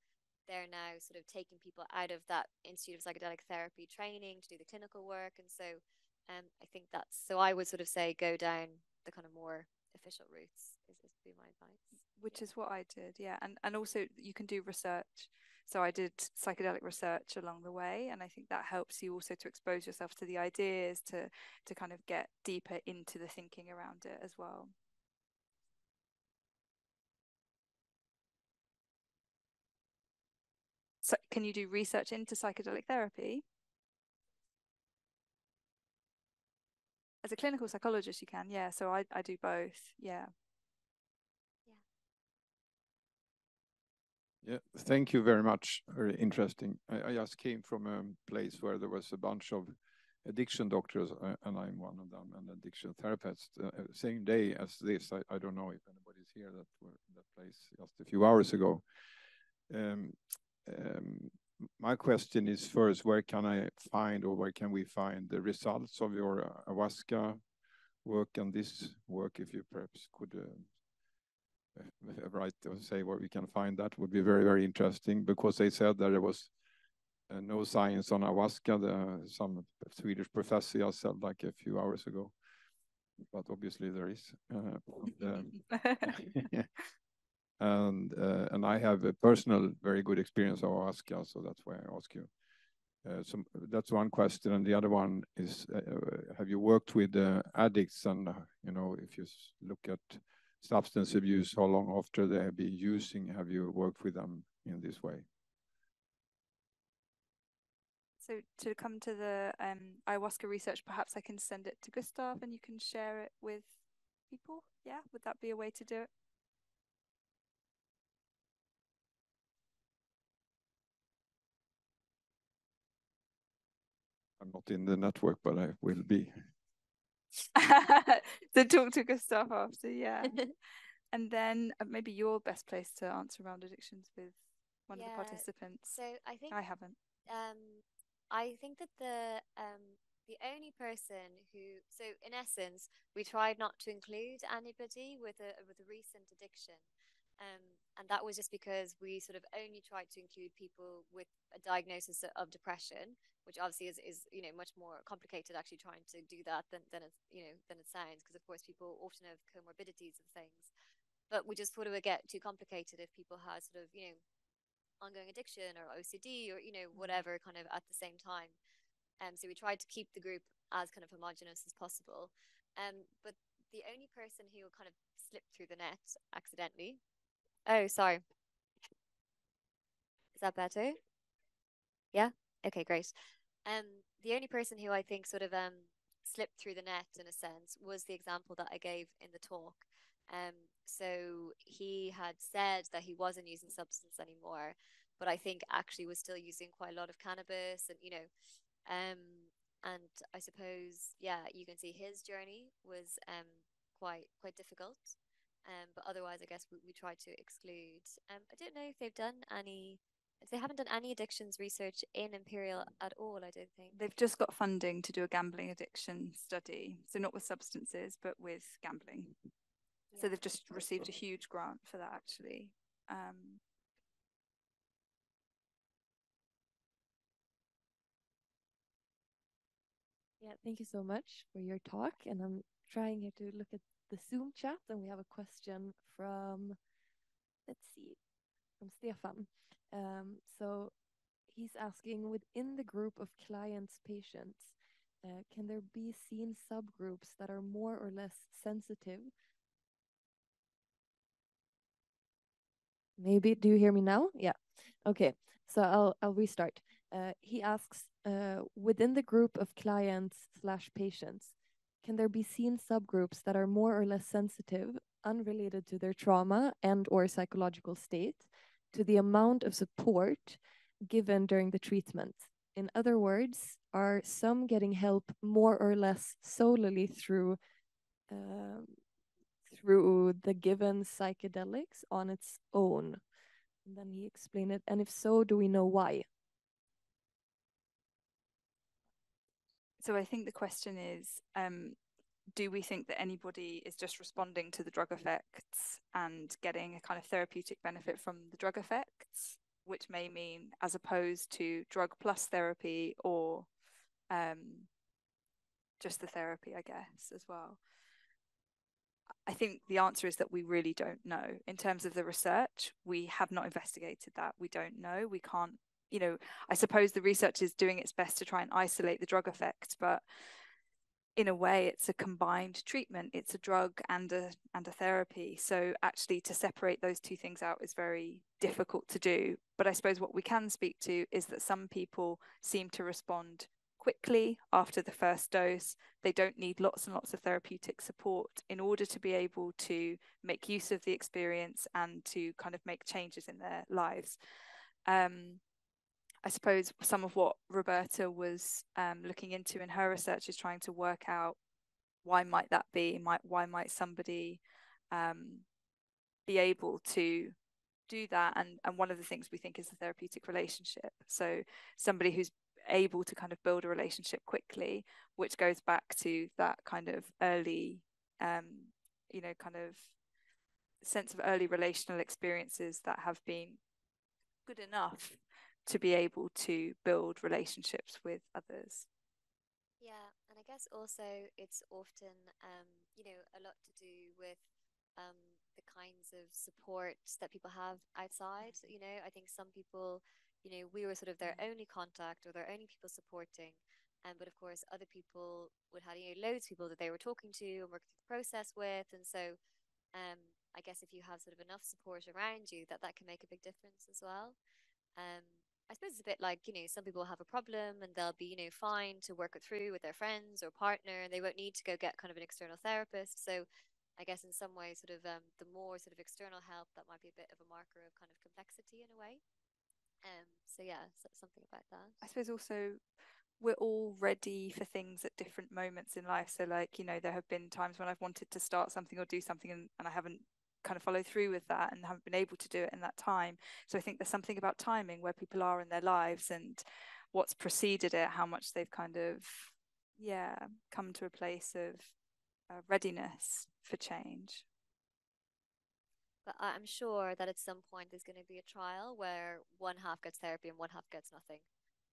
they're now sort of taking people out of that Institute of Psychedelic Therapy training to do the clinical work. And so I think so I would sort of say go down the kind of more official routes is be my advice. Which is what I did, yeah. And also you can do research. So I did psychedelic research along the way, and I think that helps you also to expose yourself to the ideas, to kind of get deeper into the thinking around it as well. So can you do research into psychedelic therapy? As a clinical psychologist, you can, yeah. So I do both, yeah. Yeah, thank you very much. Very interesting. I just came from a place where there was a bunch of addiction doctors, and I'm one of them, and addiction therapists. Same day as this, I don't know if anybody's here that were in that place just a few hours ago. My question is first, where can I find, or where can we find the results of your ayahuasca work and this work? If you perhaps could write or say where we can find that, would be very, very interesting, because they said that it was no science on ayahuasca. Some Swedish professor just said like a few hours ago, but obviously there is. And I have a personal very good experience of ayahuasca, so that's why I ask you. So that's one question, and the other one is: have you worked with addicts? And you know, if you look at substance abuse, how long after they have been using have you worked with them in this way? So to come to the ayahuasca research, perhaps I can send it to Gustav and you can share it with people. Yeah, would that be a way to do it? I'm not in the network, but I will be. So talk to Gustav after, yeah. And then maybe you're best placed to answer around addictions with one of the participants. So I think I haven't. I think that the only person who, so in essence, we tried not to include anybody with a recent addiction. And that was just because we sort of only tried to include people with a diagnosis of depression, which obviously is much more complicated actually trying to do that than it sounds, because of course people often have comorbidities and things. But we just thought it would get too complicated if people had sort of ongoing addiction or OCD or whatever kind of at the same time. So we tried to keep the group as kind of homogenous as possible. But the only person who kind of slipped through the net accidentally. Oh, sorry. Is that better? Yeah? Okay, great. The only person who I think sort of slipped through the net in a sense was the example that I gave in the talk. So he had said that he wasn't using substance anymore, but I think actually was still using quite a lot of cannabis and and I suppose you can see his journey was quite difficult. But otherwise, I guess we try to exclude. I don't know if they haven't done any addictions research in Imperial at all, I don't think. They've just got funding to do a gambling addiction study. So not with substances, but with gambling. Yeah. So they've just received a huge grant for that, actually. Yeah, thank you so much for your talk. And I'm trying here to look at the Zoom chat, and we have a question from, let's see, from Stefan. So he's asking, within the group of clients' patients, can there be seen subgroups that are more or less sensitive? Maybe, do you hear me now? Yeah. Okay, so I'll restart. He asks, within the group of clients/patients, can there be seen subgroups that are more or less sensitive, unrelated to their trauma and or psychological state, to the amount of support given during the treatment? In other words, are some getting help more or less solely through the given psychedelics on its own? And then he explained it. And if so, do we know why? So I think the question is, do we think that anybody is just responding to the drug effects and getting a kind of therapeutic benefit from the drug effects, which may mean as opposed to drug plus therapy or just the therapy, I guess, as well? I think the answer is that we really don't know. In terms of the research, we have not investigated that. We don't know. We can't, I suppose the research is doing its best to try and isolate the drug effects, but in a way it's a combined treatment. It's a drug and a therapy. So actually to separate those two things out is very difficult to do. But I suppose what we can speak to is that some people seem to respond quickly after the first dose. They don't need lots and lots of therapeutic support in order to be able to make use of the experience and to kind of make changes in their lives. I suppose some of what Roberta was looking into in her research is trying to work out why might that be, why might somebody be able to do that, and one of the things we think is the therapeutic relationship. So somebody who's able to kind of build a relationship quickly, which goes back to that kind of early kind of sense of early relational experiences that have been good enough to be able to build relationships with others. Yeah, and I guess also it's often, a lot to do with the kinds of support that people have outside. I think some people, we were sort of their only contact or their only people supporting. But of course, other people would have, loads of people that they were talking to and working through the process with. And so I guess if you have sort of enough support around you, that can make a big difference as well. I suppose it's a bit like, some people have a problem and they'll be, fine to work it through with their friends or partner, and they won't need to go get kind of an external therapist. So I guess in some ways, sort of the more sort of external help, that might be a bit of a marker of kind of complexity in a way. So yeah, something about that. I suppose also we're all ready for things at different moments in life. So like, there have been times when I've wanted to start something or do something and I haven't kind of followed through with that and haven't been able to do it in that time. So I think there's something about timing, where people are in their lives and what's preceded it, how much they've kind of, come to a place of readiness for change. But I'm sure that at some point there's going to be a trial where one half gets therapy and one half gets nothing,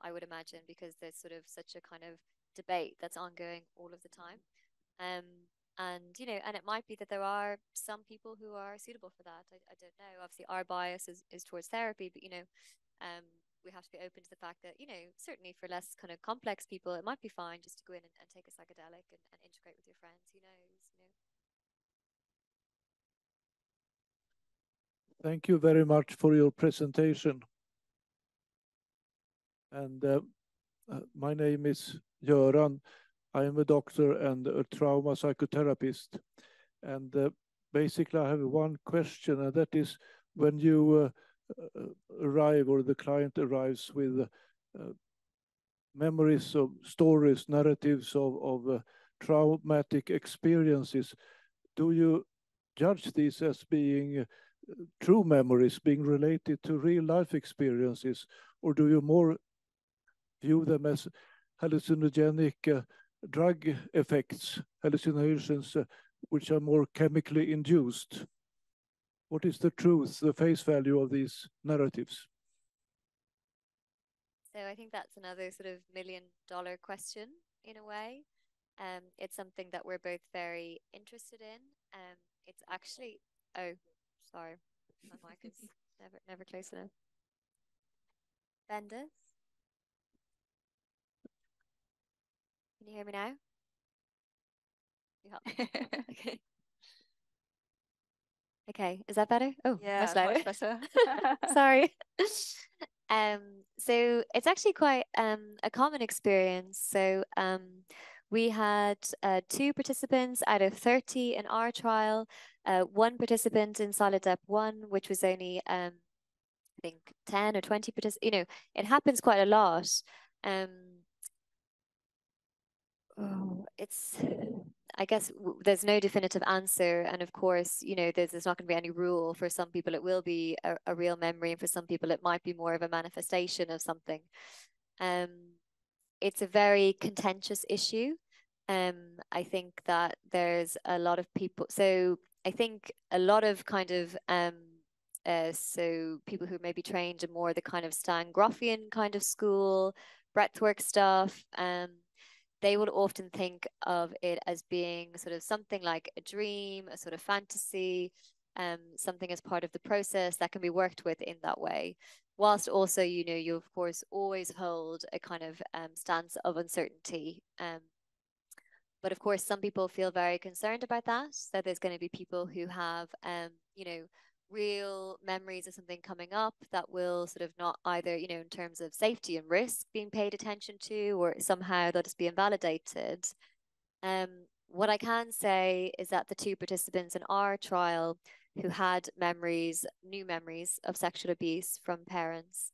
I would imagine, because there's sort of such a kind of debate that's ongoing all of the time. And and it might be that there are some people who are suitable for that. I don't know. Obviously, our bias is towards therapy, but we have to be open to the fact that certainly for less kind of complex people, it might be fine just to go in and take a psychedelic and integrate with your friends. Who knows? Thank you very much for your presentation. And my name is Göran. I am a doctor and a trauma psychotherapist. And basically, I have one question, and that is, when you arrive, or the client arrives with memories of stories, narratives of traumatic experiences, do you judge these as being true memories, being related to real life experiences, or do you more view them as hallucinogenic drug effects, hallucinations which are more chemically induced? What is the truth, the face value of these narratives? So I think that's another sort of $1,000,000 question in a way. It's something that we're both very interested in. It's actually, oh, sorry, my mic is never close enough. Bendis, can you hear me now? You help me. Okay. Okay, is that better? Oh, yeah, much much better. Sorry. So it's actually quite a common experience. So we had 2 participants out of 30 in our trial, 1 participant in SolidUp 1, which was only I think 10 or 20 participants. It happens quite a lot. It's, I guess there's no definitive answer, and of course, there's not going to be any rule. For some people, it will be a real memory, and for some people, it might be more of a manifestation of something. It's a very contentious issue. I think that there's a lot of people. So I think a lot of kind of so people who may be trained in more the kind of Stan Groffian kind of school, breathwork stuff. They would often think of it as being sort of something like a dream, a sort of fantasy, something as part of the process that can be worked with in that way. Whilst also, you of course always hold a kind of stance of uncertainty. But of course, some people feel very concerned about that. So there's going to be people who have, real memories of something coming up that will sort of not either, in terms of safety and risk being paid attention to, or somehow they'll just be invalidated. What I can say is that the 2 participants in our trial who had new memories of sexual abuse from parents,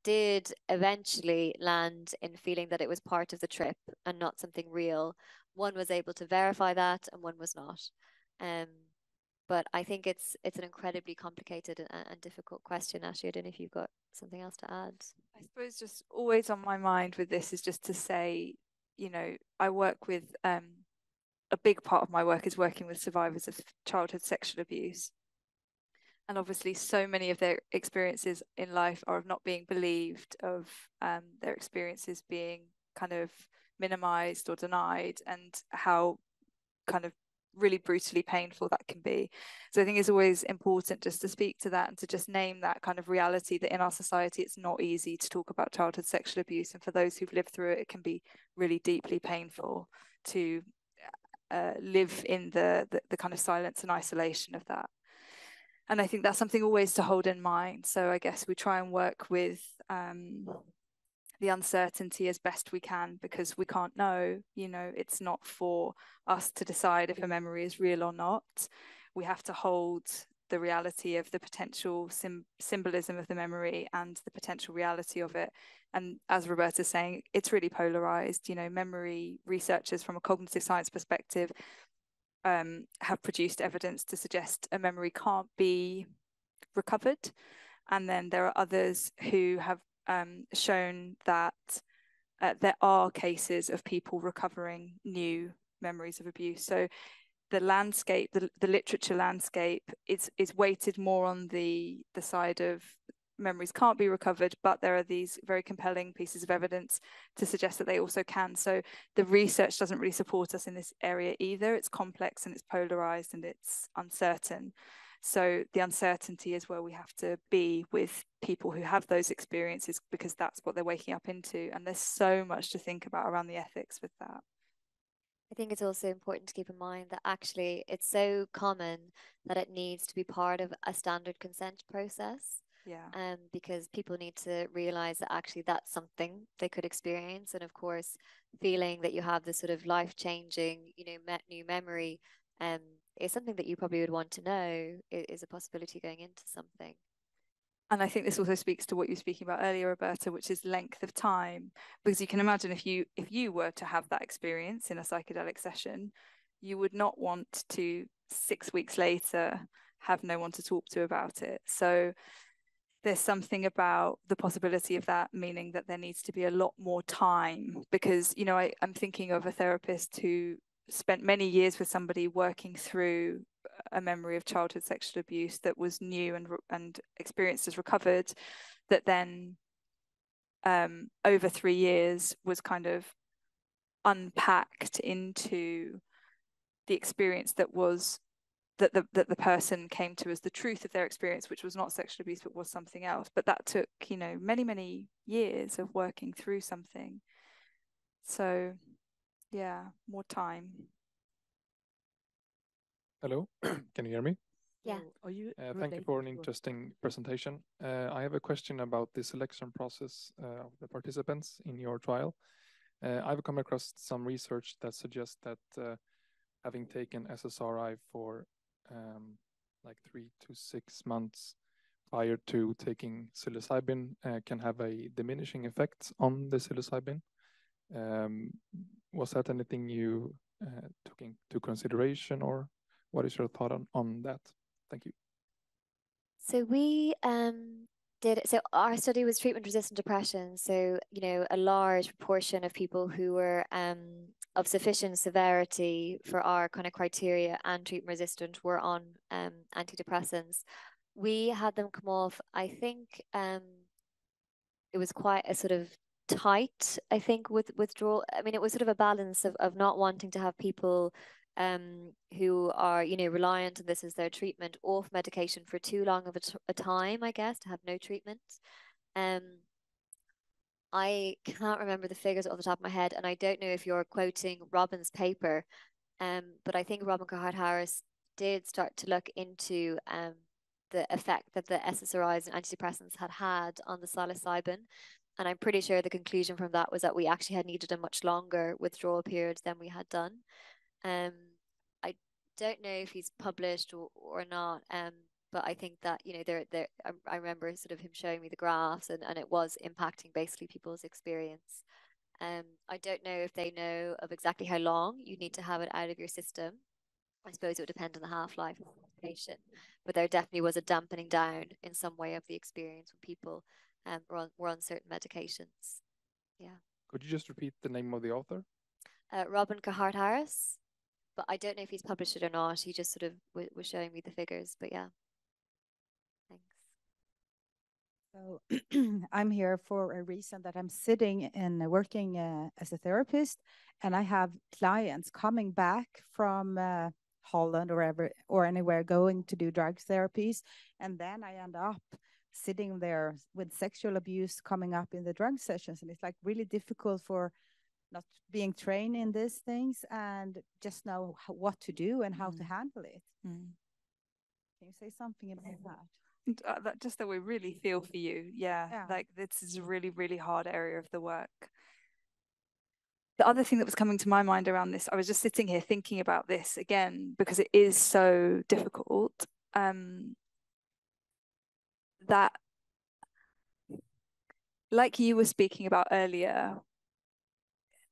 did eventually land in feeling that it was part of the trip and not something real. One was able to verify that and one was not. But I think it's an incredibly complicated and difficult question. Ashleigh, I don't know if you've got something else to add. I suppose just always on my mind with this is just to say, I work with, a big part of my work is working with survivors of childhood sexual abuse. And obviously so many of their experiences in life are of not being believed, of their experiences being kind of minimized or denied, and how kind of really brutally painful that can be. So I think it's always important just to speak to that and to just name that kind of reality that in our society it's not easy to talk about childhood sexual abuse, and for those who've lived through it, it can be really deeply painful to live in the kind of silence and isolation of that. And I think that's something always to hold in mind. So I guess we try and work with the uncertainty as best we can, because we can't know, you know, it's not for us to decide if a memory is real or not. We have to hold the reality of the potential symbolism of the memory and the potential reality of it. And as Roberta's saying, it's really polarized. You know, memory researchers from a cognitive science perspective have produced evidence to suggest a memory can't be recovered. And then there are others who have shown that there are cases of people recovering new memories of abuse. So the landscape, the literature landscape is weighted more on the side of memories can't be recovered, but there are these very compelling pieces of evidence to suggest that they also can. So the research doesn't really support us in this area either. It's complex and it's polarized and it's uncertain. So the uncertainty is where we have to be with people who have those experiences, because that's what they're waking up into. And there's so much to think about around the ethics with that. I think it's also important to keep in mind that actually it's so common that it needs to be part of a standard consent process. Yeah. Because people need to realize that actually that's something they could experience. And of course, feeling that you have this sort of life-changing, you know, new memory is something that you probably would want to know is a possibility going into something. And I think this also speaks to what you were speaking about earlier, Roberta, which is length of time. Because you can imagine if you were to have that experience in a psychedelic session, you would not want to 6 weeks later have no one to talk to about it. So there's something about the possibility of that, meaning that there needs to be a lot more time. Because, you know, I'm thinking of a therapist who spent many years with somebody working through a memory of childhood sexual abuse that was new and experienced as recovered, that then over 3 years was kind of unpacked into the experience that was that the person came to as the truth of their experience, which was not sexual abuse but was something else. But that took, you know, many years of working through something. So yeah, more time. Hello, can you hear me? Yeah. Thank you for an interesting presentation. I have a question about the selection process of the participants in your trial. I've come across some research that suggests that having taken SSRI for like 3 to 6 months prior to taking psilocybin can have a diminishing effect on the psilocybin. Was that anything you took into consideration, or what is your thought on that? Thank you. So we so our study was treatment-resistant depression. So, you know, a large proportion of people who were of sufficient severity for our kind of criteria and treatment-resistant were on antidepressants. We had them come off, I think it was quite a sort of tight, I think, with withdrawal. I mean, it was sort of a balance of not wanting to have people who are, you know, reliant on this as their treatment off medication for too long of a time, I guess, to have no treatment. I can't remember the figures off the top of my head, and I don't know if you're quoting Robin's paper, but I think Robin Carhart-Harris did start to look into the effect that the SSRIs and antidepressants had on the psilocybin. And I'm pretty sure the conclusion from that was that we actually had needed a much longer withdrawal period than we had done. I don't know if he's published or not, but I think that, you know, I remember sort of him showing me the graphs, and it was impacting basically people's experience. I don't know if they know of exactly how long you need to have it out of your system. I suppose it would depend on the half-life of the patient, but there definitely was a dampening down in some way of the experience when people were on certain medications. Yeah. Could you just repeat the name of the author? Robin Carhart-Harris, but I don't know if he's published it or not. He just sort of was showing me the figures, but yeah. So I'm here for a reason that I'm sitting and working as a therapist, and I have clients coming back from Holland or anywhere going to do drug therapies, and then I end up sitting there with sexual abuse coming up in the drug sessions, and it's like really difficult for not being trained in these things and just know what to do and how to handle it. Can you say something about that? Just that we really feel for you. Yeah, like this is a really, really hard area of the work. The other thing that was coming to my mind around this, I was just sitting here thinking about this again, because it is so difficult, that like you were speaking about earlier,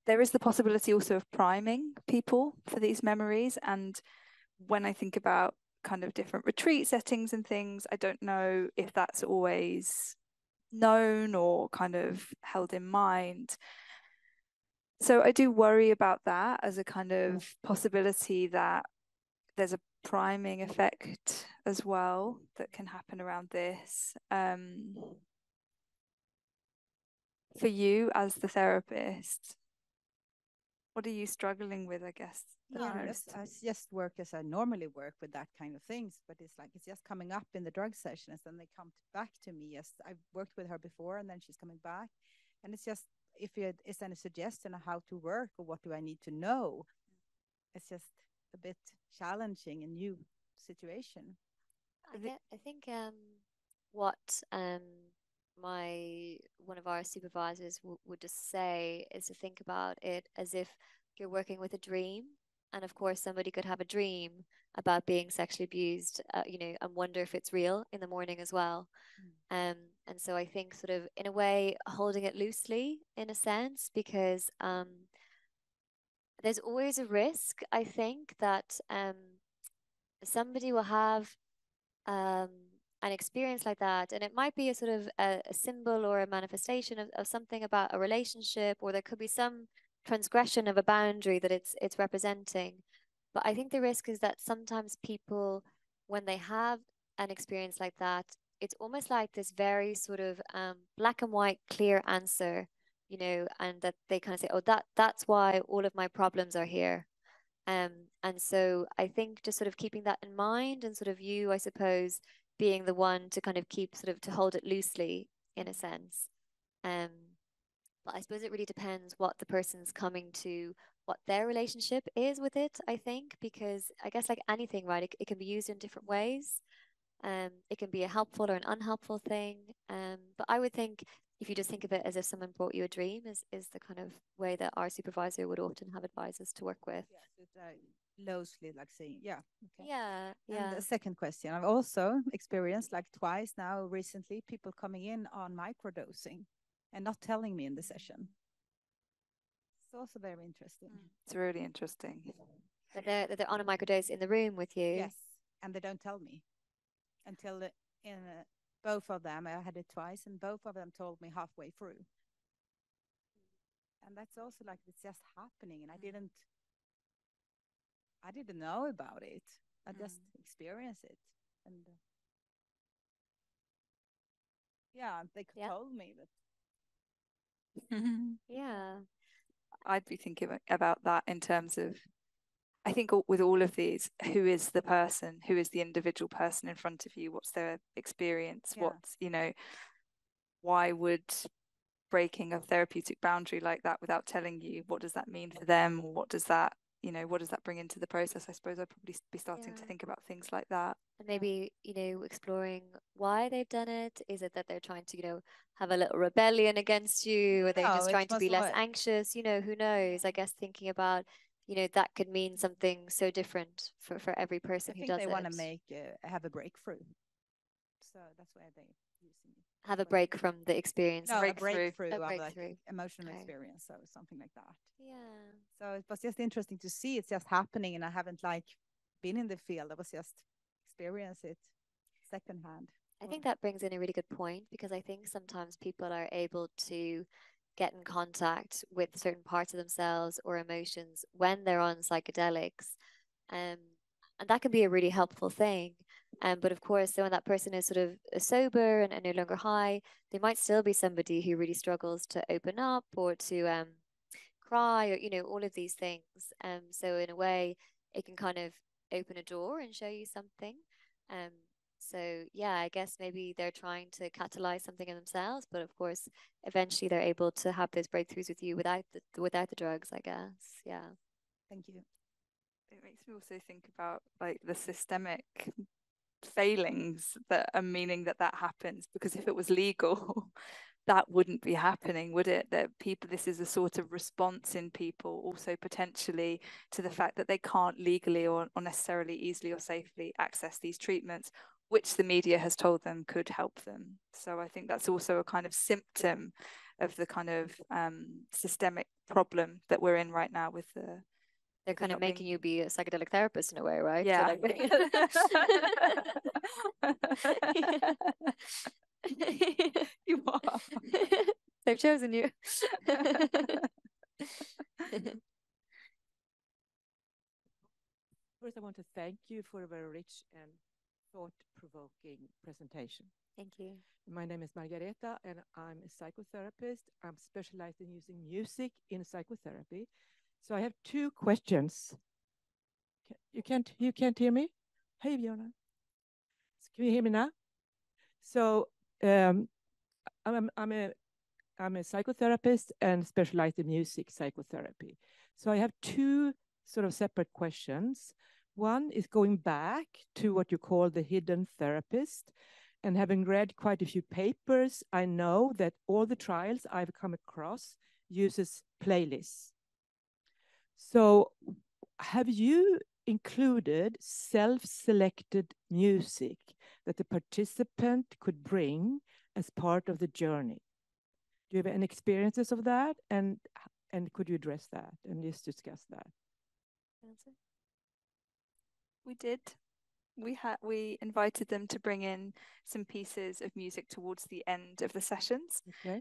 there is the possibility also of priming people for these memories. And when I think about kind of different retreat settings and things, I don't know if that's always known or kind of held in mind. So I do worry about that as a kind of possibility that there's a priming effect as well that can happen around this. For you as the therapist, what are you struggling with, I guess? I just work as I normally work with that kind of things, but it's like it's just coming up in the drug sessions, and they come back to me. Yes, I've worked with her before, and then she's coming back, and it's just if there is any suggestion on how to work or what do I need to know, it's just a bit challenging, a new situation. I think what one of our supervisors would just say is to think about it as if you're working with a dream, and of course somebody could have a dream about being sexually abused, and wonder if it's real in the morning as well. And so I think sort of in a way holding it loosely in a sense, because there's always a risk, I think, that somebody will have an experience like that, and it might be a sort of a symbol or a manifestation of something about a relationship, or there could be some transgression of a boundary that it's representing. But I think the risk is that sometimes people, when they have an experience like that, it's almost like this very sort of black and white clear answer, and that they kind of say, oh, that's why all of my problems are here. And so I think just sort of keeping that in mind, and sort of you, I suppose, being the one to kind of keep sort of to hold it loosely in a sense. But I suppose it really depends what the person's coming to, what their relationship is with it, I think, because I guess like anything, right, it can be used in different ways. It can be a helpful or an unhelpful thing. But I would think if you just think of it as if someone brought you a dream is the kind of way that our supervisor would often have advisors to work with. Loosely, like saying, okay. Yeah. And the second question, I've also experienced like twice now recently, people coming in on microdosing and not telling me in the session. It's also very interesting. It's really interesting. That they're on a microdose in the room with you. Yes, and they don't tell me until in both of them. I had it twice, and both of them told me halfway through. And that's also like it's just happening, and I didn't know about it. I just experienced it, and they told me that. Yeah, I'd be thinking about that in terms of, I think with all of these, who is the person, who is the individual person in front of you? What's their experience? What's, why would breaking a therapeutic boundary like that without telling you, what does that mean for them? What does that, what does that bring into the process? I suppose I'd probably be starting to think about things like that. And maybe, exploring why they've done it. Is it that they're trying to, have a little rebellion against you? Or they're just trying to be less anxious? Who knows? I guess thinking about, that could mean something so different for every person who does it. I think they want to have a breakthrough. So that's why they're using it. Have a break from the experience. No, a breakthrough of like emotional experience or something like that. Yeah. So it was just interesting to see it's just happening, and I haven't like been in the field. I was just experience it secondhand. I think that brings in a really good point, because I think sometimes people are able to get in contact with certain parts of themselves or emotions when they're on psychedelics. And that can be a really helpful thing. But of course, so when that person is sort of sober and no longer high, they might still be somebody who really struggles to open up or to cry, or all of these things. So in a way, it can kind of open a door and show you something. So yeah, I guess maybe they're trying to catalyze something in themselves, but of course, eventually they're able to have those breakthroughs with you without the drugs, I guess. Yeah. Thank you. It makes me also think about like the systemic failings that are meaning that happens, because if it was legal, that wouldn't be happening, would it? That people, this is a sort of response in people also potentially to the fact that they can't legally or necessarily easily or safely access these treatments, which the media has told them could help them. So I think that's also a kind of symptom of the kind of systemic problem that we're in right now with the. They're kind of making you be a psychedelic therapist in a way, right? Yeah. So You are. They've chosen you. First, I want to thank you for a very rich and thought-provoking presentation. Thank you. My name is Margareta, and I'm a psychotherapist. I'm specialized in using music in psychotherapy. So I have two questions. You can't hear me? Hey, Björn. Can you hear me now? So I'm a psychotherapist and specialized in music psychotherapy. So I have two sort of separate questions. One is going back to what you call the hidden therapist. And having read quite a few papers, I know that all the trials I've come across uses playlists. So have you included self-selected music that the participant could bring as part of the journey? Do you have any experiences of that? And could you address that and just discuss that? We did. We invited them to bring in some pieces of music towards the end of the sessions. Okay.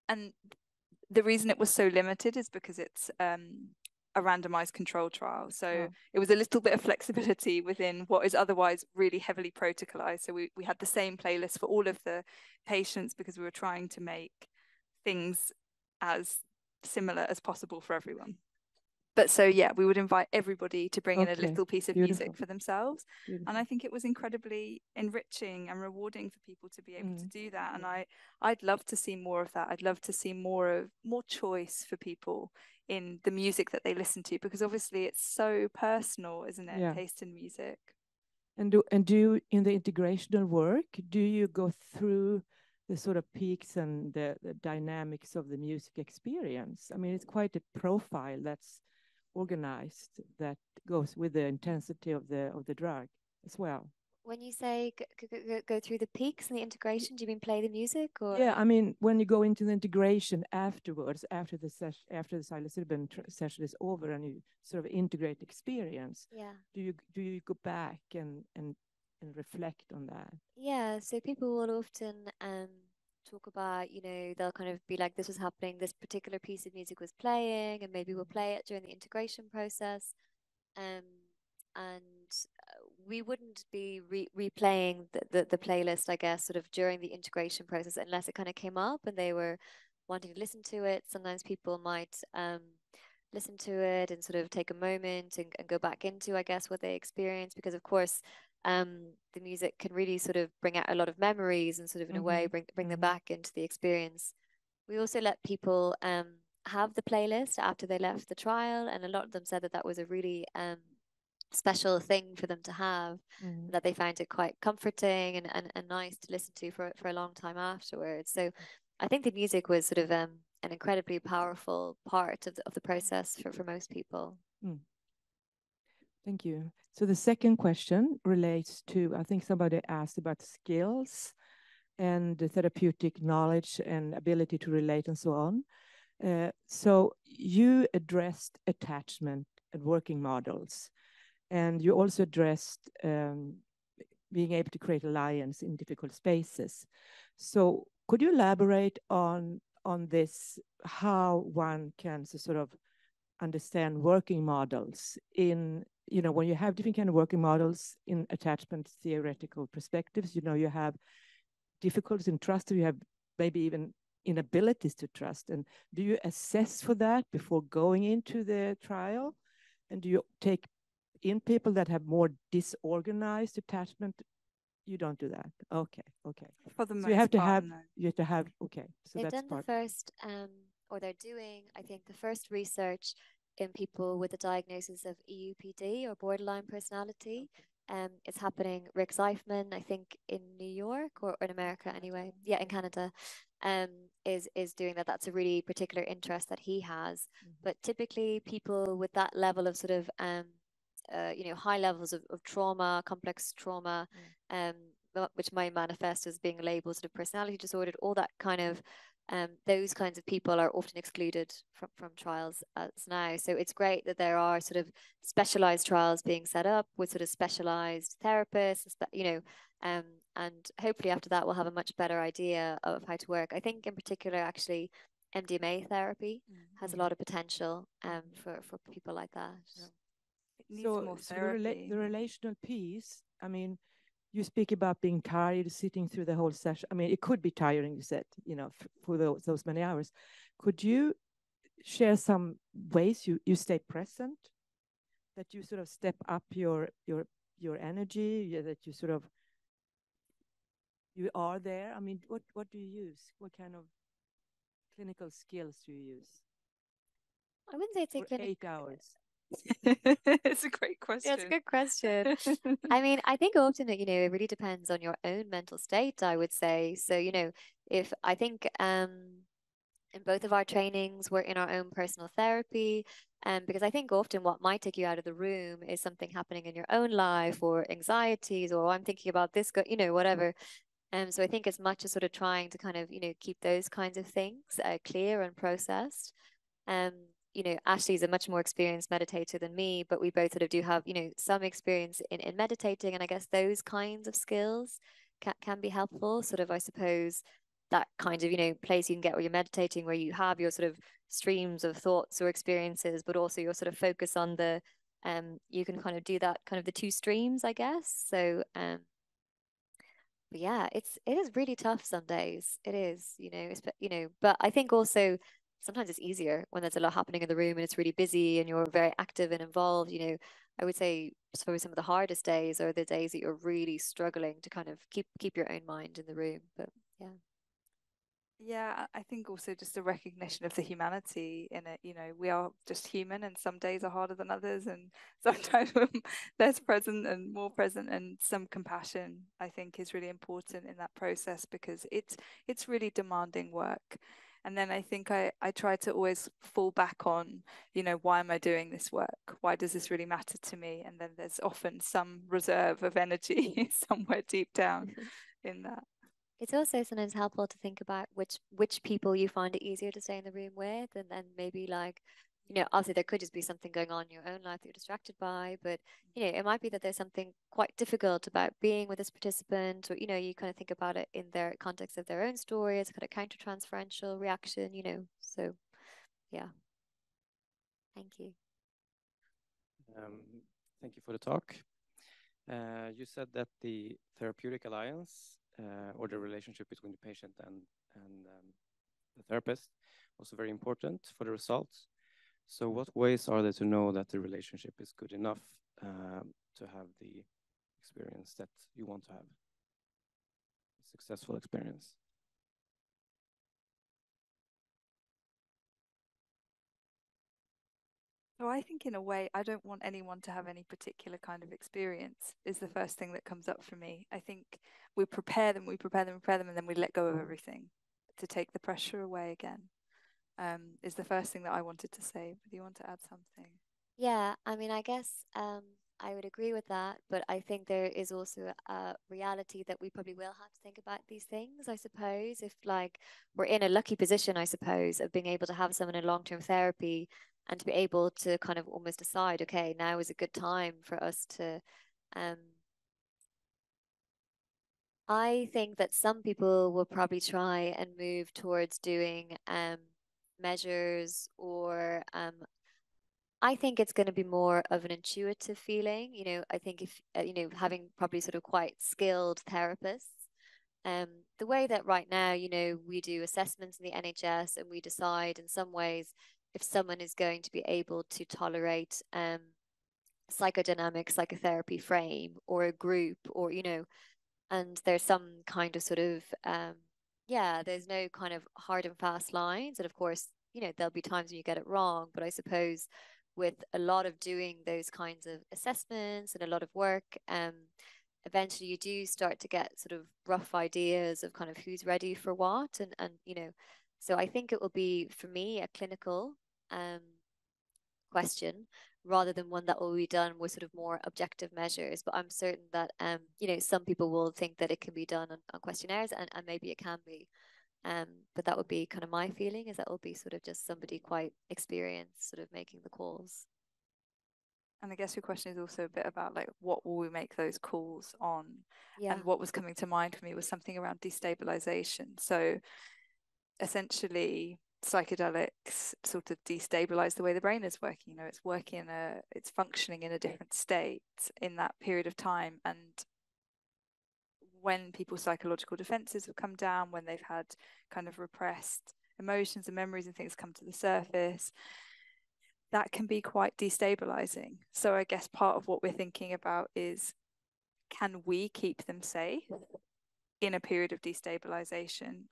And the reason it was so limited is because it's a randomized control trial. So it was a little bit of flexibility within what is otherwise really heavily protocolized. So we had the same playlist for all of the patients because we were trying to make things as similar as possible for everyone. But so, yeah, we would invite everybody to bring in a little piece of music for themselves. And I think it was incredibly enriching and rewarding for people to be able to do that. And I'd love to see more of that. I'd love to see more choice for people in the music that they listen to, because obviously it's so personal, isn't it? Yeah. Taste in music. And do you, in the integrational work, do you go through the sort of peaks and the dynamics of the music experience? I mean, it's quite a profile that's organized that goes with the intensity of the drug as well. When you say go through the peaks and the integration, do you mean play the music, or? Yeah, I mean, when you go into the integration afterwards, after the psilocybin session is over, and you sort of integrate experience. Yeah. Do you go back and reflect on that? Yeah. So people will often talk about, they'll kind of be like, this was happening, this particular piece of music was playing, and maybe we'll play it during the integration process. And we wouldn't be replaying the playlist, I guess, sort of during the integration process, unless it kind of came up and they were wanting to listen to it. Sometimes people might listen to it and sort of take a moment and go back into, I guess, what they experienced, because of course the music can really sort of bring out a lot of memories and sort of in a way bring them back into the experience. We also let people have the playlist after they left the trial, and a lot of them said that was a really special thing for them to have, that they found it quite comforting and nice to listen to for a long time afterwards. So I think the music was sort of an incredibly powerful part of the process for most people. Thank you. So the second question relates to, I think somebody asked about skills and the therapeutic knowledge and ability to relate and so on. So you addressed attachment and working models, and you also addressed being able to create alliance in difficult spaces. So could you elaborate on this, how one can sort of understand working models in you know, when you have different kind of working models in attachment theoretical perspectives, you know, you have difficulties in trust, you have maybe even inabilities to trust. And do you assess for that before going into the trial? And do you take in people that have more disorganized attachment? You don't do that. Okay, okay. For the so most you have to part, have, no. you have to have, okay. So They've that's done part. the first, or they're doing, I think, the first research in people with a diagnosis of EUPD or borderline personality. It's happening. Rick Zeifman, I think, in New York or in America anyway. Yeah, in Canada, is doing that. That's a really particular interest that he has. But typically, people with that level of sort of you know, high levels of trauma, complex trauma, which may manifest as being labeled sort of personality disordered, all that kind of, those kinds of people are often excluded from trials as now. So it's great that there are sort of specialized trials being set up with sort of specialized therapists, you know, and hopefully after that we'll have a much better idea of how to work. I think in particular, actually, MDMA therapy has a lot of potential for people like that. It needs So, more so therapy. the relational piece, I mean, you speak about being tired, sitting through the whole session. I mean, it could be tiring, you said, you know, for those many hours. Could you share some ways you stay present, that you sort of step up your energy, that you sort of, you are there? I mean, what do you use? What kind of clinical skills do you use? I wouldn't say it's for 8 hours. It's a great question. Yeah, it's a good question. I mean, I think often, you know, it really depends on your own mental state, I would say. So, you know, if I think in both of our trainings, we're in our own personal therapy. Because I think often what might take you out of the room is something happening in your own life, or anxieties, or I'm thinking about this, you know, whatever. So I think as much as sort of trying to kind of, you know, keep those kinds of things clear and processed. You know, Ashleigh's a much more experienced meditator than me, but we both sort of do have, you know, some experience in meditating. And I guess those kinds of skills can be helpful. Sort of, I suppose, that kind of, you know, place you can get where you're meditating, where you have your sort of streams of thoughts or experiences, but also your sort of focus on the, you can kind of do that kind of the two streams, I guess. So, but yeah, it is really tough some days. It is, you know, but I think also sometimes it's easier when there's a lot happening in the room and it's really busy and you're very active and involved. You know, I would say probably some of the hardest days are the days that you're really struggling to kind of keep your own mind in the room. But yeah. Yeah, I think also just a recognition of the humanity in it. You know, we are just human, and some days are harder than others, and sometimes we're less present and more present, and some compassion, I think, is really important in that process, because it's really demanding work. And then I think I try to always fall back on, you know, why am I doing this work? Why does this really matter to me? And then there's often some reserve of energy somewhere deep down in that. It's also sometimes helpful to think about which people you find it easier to stay in the room with, and then maybe, like, you know, obviously there could just be something going on in your own life that you're distracted by, but you know, it might be that there's something quite difficult about being with this participant, or you know, you kind of think about it in their context of their own story as kind of countertransferential reaction, you know. So yeah. Thank you. Thank you for the talk. You said that the therapeutic alliance, or the relationship between the patient and the therapist, was very important for the results. So what ways are there to know that the relationship is good enough to have the experience that you want to have, a successful experience? So I think, in a way, I don't want anyone to have any particular kind of experience, is the first thing that comes up for me. I think we prepare them, and then we let go of everything to take the pressure away again, is the first thing that I wanted to say. But do you want to add something? Yeah, I mean, I guess I would agree with that, but I think there is also a reality that we probably will have to think about these things, I suppose. If, like, we're in a lucky position, I suppose, of being able to have someone in long-term therapy and to be able to kind of almost decide, okay, now is a good time for us to I think that some people will probably try and move towards doing measures, or I think it's going to be more of an intuitive feeling. I think if, having probably sort of quite skilled therapists, the way that right now, we do assessments in the NHS and we decide in some ways if someone is going to be able to tolerate psychodynamic psychotherapy frame or a group or, and there's some kind of sort of, there's no kind of hard and fast lines. And of course, there'll be times when you get it wrong, but I suppose with a lot of doing those kinds of assessments and a lot of work, eventually you do start to get sort of rough ideas of kind of who's ready for what. And so I think it will be, for me, a clinical question rather than one that will be done with sort of more objective measures. But I'm certain that, some people will think that it can be done on questionnaires, and maybe it can be. But that would be kind of my feeling, is that will be sort of just somebody quite experienced sort of making the calls. And I guess your question is also a bit about like, what will we make those calls on? Yeah. And what was coming to mind for me was something around destabilization. So essentially, psychedelics sort of destabilize the way the brain is working. It's functioning in a different state in that period of time. And when people's psychological defenses have come down, when they've had kind of repressed emotions and memories and things come to the surface, that can be quite destabilizing. So I guess part of what we're thinking about is, can we keep them safe in a period of destabilization?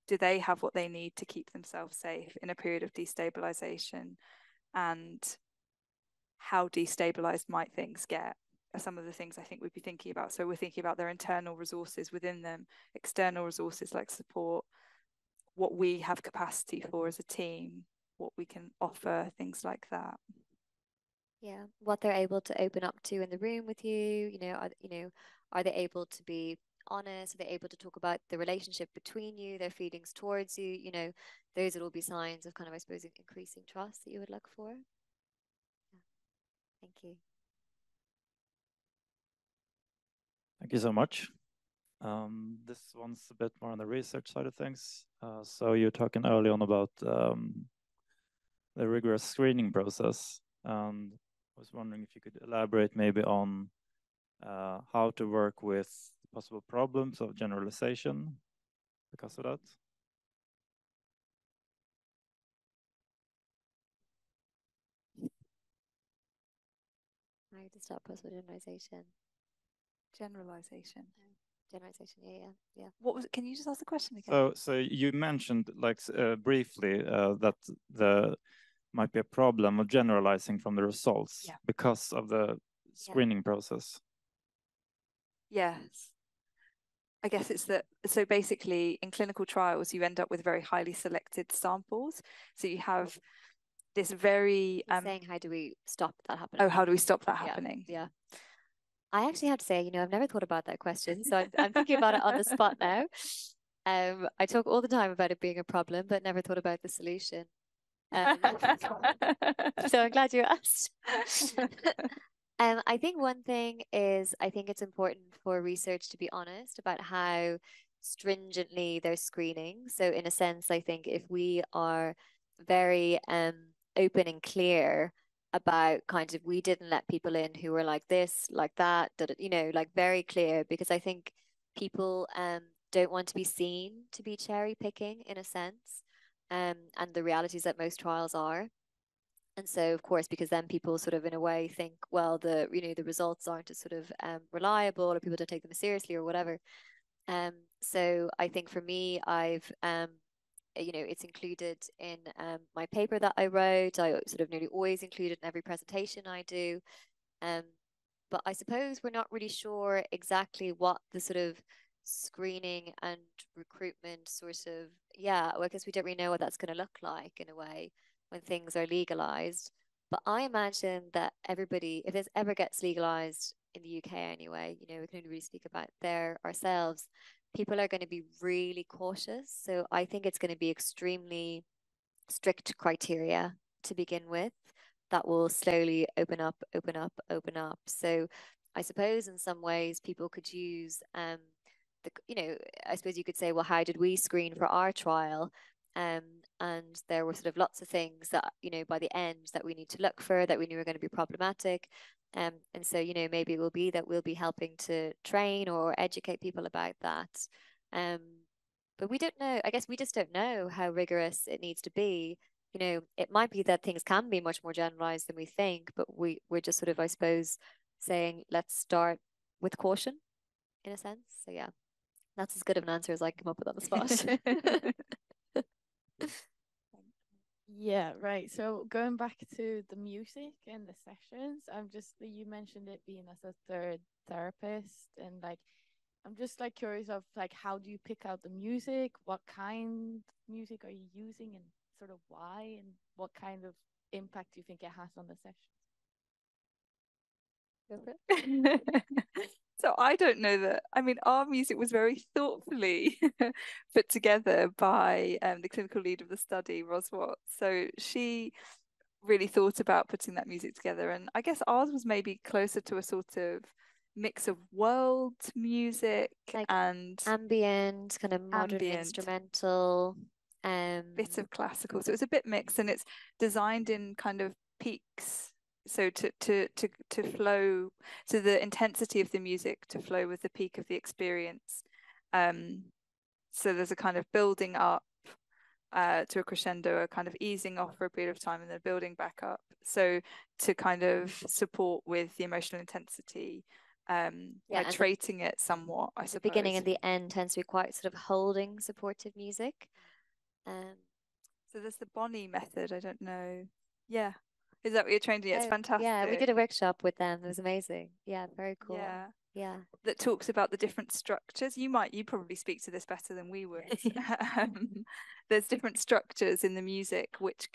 Do they have what they need to keep themselves safe in a period of destabilization? And how destabilized might things get are some of the things I think we'd be thinking about. So we're thinking about their internal resources within them, external resources like support, what we have capacity for as a team, what we can offer, things like that. Yeah, what they're able to open up to in the room with you, are they able to be honest? Are they able to talk about the relationship between you, their feelings towards you? Those would all be signs of kind of, I suppose, increasing trust that you would look for. Yeah. Thank you. Thank you so much. This one's a bit more on the research side of things. So you're talking early on about the rigorous screening process. And I was wondering if you could elaborate maybe on how to work with possible problems of generalization because of that. How to stop possible generalization. Generalization. Generalization, yeah. What was it? Can you just ask the question again? So you mentioned like briefly that there might be a problem of generalizing from the results because of the screening process. Yes. I guess it's that, so basically in clinical trials, you end up with very highly selected samples. So you have this very... saying, how do we stop that happening? Oh, how do we stop that happening? Yeah. I actually have to say, I've never thought about that question. So I'm thinking about it on the spot now. I talk all the time about it being a problem, but never thought about the solution. So I'm glad you asked. I think one thing is, I think it's important for research to be honest about how stringently they're screening. So in a sense, I think if we are very open and clear about kind of, we didn't let people in who were like this, like that, like very clear, because I think people don't want to be seen to be cherry picking in a sense, and the realities that most trials are. And so, of course, because then people sort of in a way think, well, the results aren't as sort of reliable, or people don't take them seriously or whatever. So I think for me, I've it's included in my paper that I wrote. I sort of nearly always include it in every presentation I do. But I suppose we're not really sure exactly what the sort of screening and recruitment sort of, well, I guess we don't really know what that's going to look like in a way when things are legalized. But I imagine that everybody, if this ever gets legalized in the UK anyway, we can only really speak about there ourselves, people are going to be really cautious. So I think it's going to be extremely strict criteria to begin with that will slowly open up. So I suppose in some ways people could use I suppose you could say, well, how did we screen for our trial? And there were sort of lots of things that, you know, by the end that we need to look for, that we knew were going to be problematic. And so, you know, maybe it will be that we'll be helping to train or educate people about that. But we don't know. I guess we just don't know how rigorous it needs to be. You know, it might be that things can be much more generalized than we think, but we're just sort of, I suppose, saying, let's start with caution in a sense. So yeah, that's as good of an answer as I can come up with on the spot. Yeah, right. So going back to the music and the sessions, you mentioned it being as a third therapist, and like I'm just like curious of like, how do you pick out the music? What kind of music are you using, and sort of why, and what kind of impact do you think it has on the session? So I don't know that. I mean, our music was very thoughtfully put together by the clinical lead of the study, Ros Watts. So she really thought about putting that music together. And I guess ours was maybe closer to a sort of mix of world music, like and ambient, kind of modern instrumental, bits of classical. So it's a bit mixed, and it's designed in kind of peaks. So to flow, so the intensity of the music to flow with the peak of the experience. So there's a kind of building up to a crescendo, a kind of easing off for a period of time, and then building back up. So to kind of support with the emotional intensity, titrating it somewhat, I suppose. The beginning and the end tends to be quite sort of holding, supportive music. So there's the Bonnie method. I don't know. Yeah. Is that what you're trained in? Yeah, it's fantastic. Yeah, we did a workshop with them. It was amazing. Yeah, very cool. Yeah. Yeah. That talks about the different structures. You probably speak to this better than we would. There's different structures in the music, which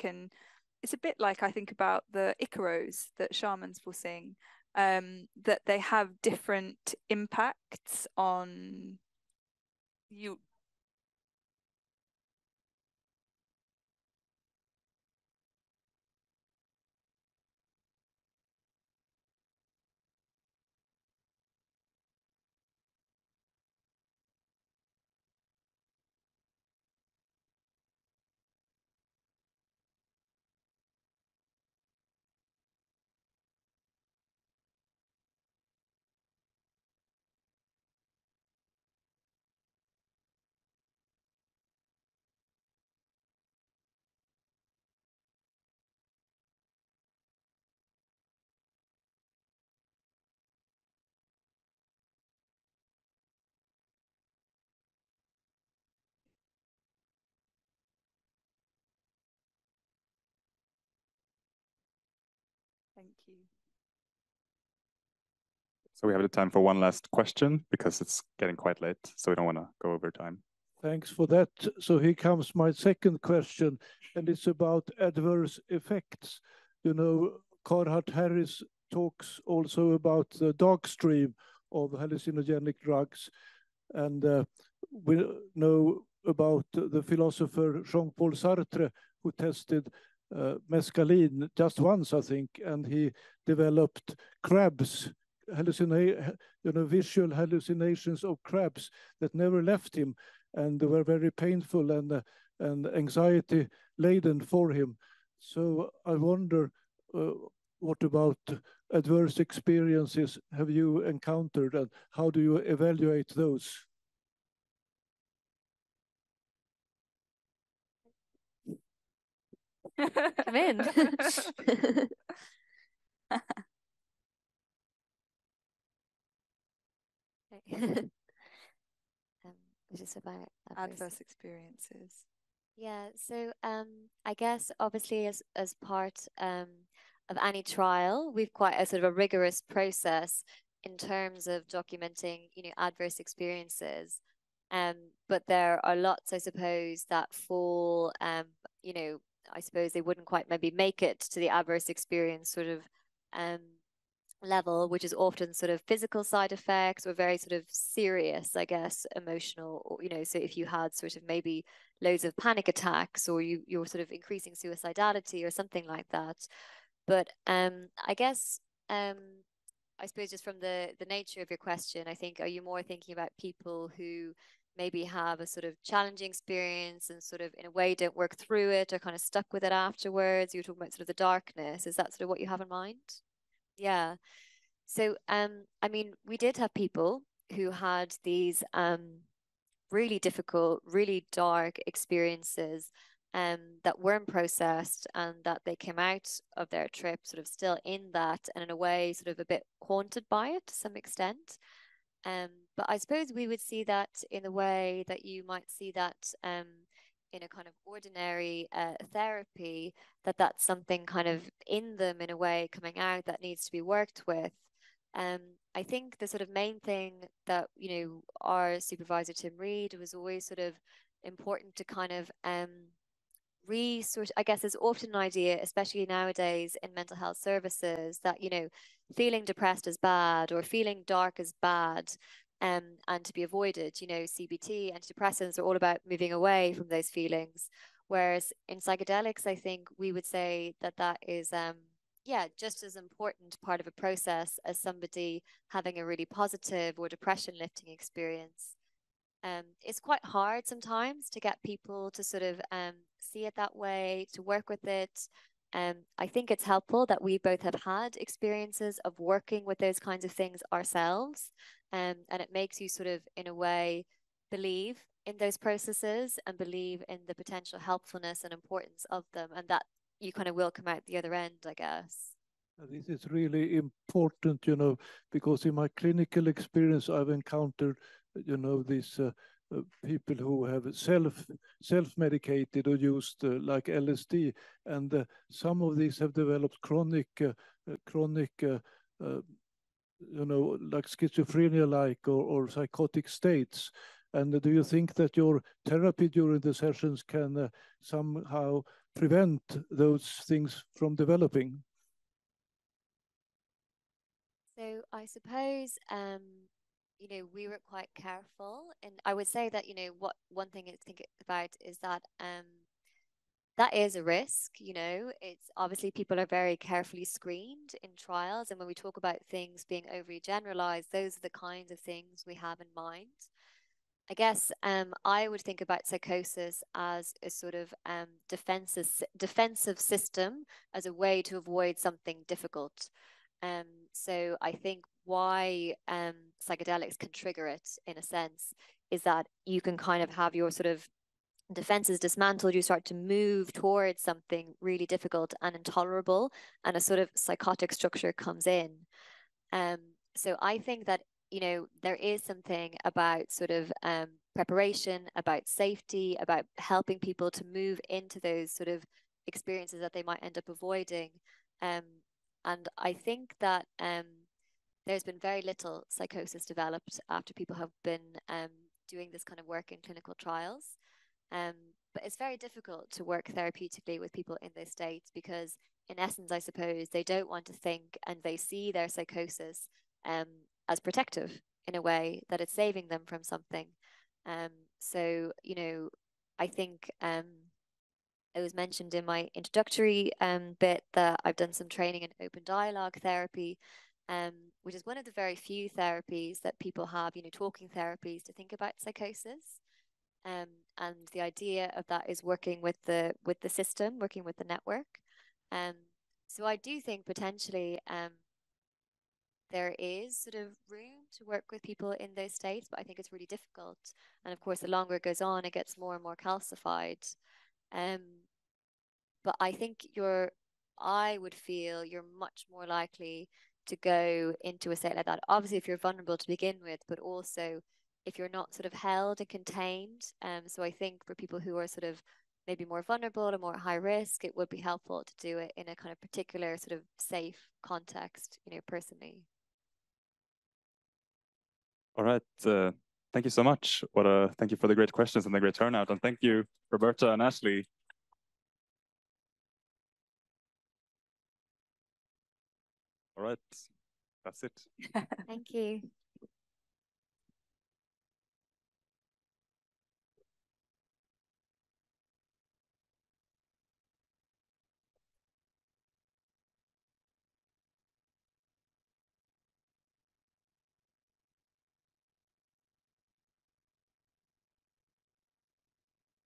it's a bit like, I think about the Icaros that shamans will sing, that they have different impacts on you. Thank you. So we have the time for one last question because it's getting quite late, so we don't want to go over time. Thanks for that. So here comes my second question, and it's about adverse effects. You know, Carhart Harris talks also about the dark stream of hallucinogenic drugs, and we know about the philosopher Jean-Paul Sartre, who tested mescaline just once, I think, and he developed crabs, visual hallucinations of crabs that never left him, and they were very painful and anxiety laden for him. So I wonder, what about adverse experiences have you encountered, and how do you evaluate those? Come in. Just about adverse experiences. Yeah, so I guess obviously as part of any trial, we've quite a sort of a rigorous process in terms of documenting, you know, adverse experiences. But there are lots, I suppose, that fall, you know, I suppose they wouldn't quite maybe make it to the adverse experience sort of level, which is often sort of physical side effects or very sort of serious, I guess, emotional, or, you know, so if you had sort of maybe loads of panic attacks, or you're sort of increasing suicidality or something like that. But I guess I suppose just from the nature of your question, I think, are you more thinking about people who maybe have a sort of challenging experience and sort of in a way don't work through it or kind of stuck with it afterwards. You were talking about sort of the darkness. Is that sort of what you have in mind? Yeah. So, I mean, we did have people who had these really difficult, really dark experiences that weren't processed, and that they came out of their trip sort of still in that, and in a way sort of a bit haunted by it to some extent. But I suppose we would see that in the way that you might see that in a kind of ordinary therapy, that that's something kind of in them in a way coming out that needs to be worked with. I think the sort of main thing that, you know, our supervisor, Tim Reed, was always sort of important to kind of resource, I guess there's often an idea, especially nowadays in mental health services, that, you know, feeling depressed is bad or feeling dark is bad, and to be avoided. You know, CBT, antidepressants are all about moving away from those feelings. Whereas in psychedelics, I think we would say that that is, yeah, just as important part of a process as somebody having a really positive or depression lifting experience. It's quite hard sometimes to get people to sort of see it that way, to work with it. I think it's helpful that we both have had experiences of working with those kinds of things ourselves. And it makes you sort of, in a way, believe in those processes and believe in the potential helpfulness and importance of them, and that you kind of will come out the other end, I guess. This is really important, you know, because in my clinical experience, I've encountered, you know, these people who have self-medicated or used like LSD, and some of these have developed chronic, you know, like schizophrenia-like or psychotic states. And do you think that your therapy during the sessions can somehow prevent those things from developing? So I suppose, you know, we were quite careful, and I would say that, you know, what one thing to think about is that that is a risk. You know, it's obviously people are very carefully screened in trials, and when we talk about things being overly generalized, those are the kinds of things we have in mind. I guess I would think about psychosis as a sort of defensive system, as a way to avoid something difficult. So I think why psychedelics can trigger it, in a sense, is that you can kind of have your sort of defenses dismantled, you start to move towards something really difficult and intolerable, and a sort of psychotic structure comes in. So I think that, you know, there is something about sort of preparation, about safety, about helping people to move into those sort of experiences that they might end up avoiding. And I think that there's been very little psychosis developed after people have been doing this kind of work in clinical trials. But it's very difficult to work therapeutically with people in those states because, in essence, I suppose, they don't want to think, and they see their psychosis as protective in a way, that it's saving them from something. So, you know, I think it was mentioned in my introductory bit that I've done some training in open dialogue therapy, which is one of the very few therapies that people have, you know, talking therapies to think about psychosis. And the idea of that is working with the system, working with the network. So I do think potentially there is sort of room to work with people in those states, but I think it's really difficult. And of course, the longer it goes on, it gets more and more calcified. But I think I would feel you're much more likely to go into a state like that. Obviously, if you're vulnerable to begin with, but also if you're not sort of held and contained. So I think for people who are sort of maybe more vulnerable or more high risk, it would be helpful to do it in a kind of particular sort of safe context, you know, personally. All right. Thank you so much. Thank you for the great questions and the great turnout. And thank you, Roberta and Ashleigh. All right. That's it. Thank you.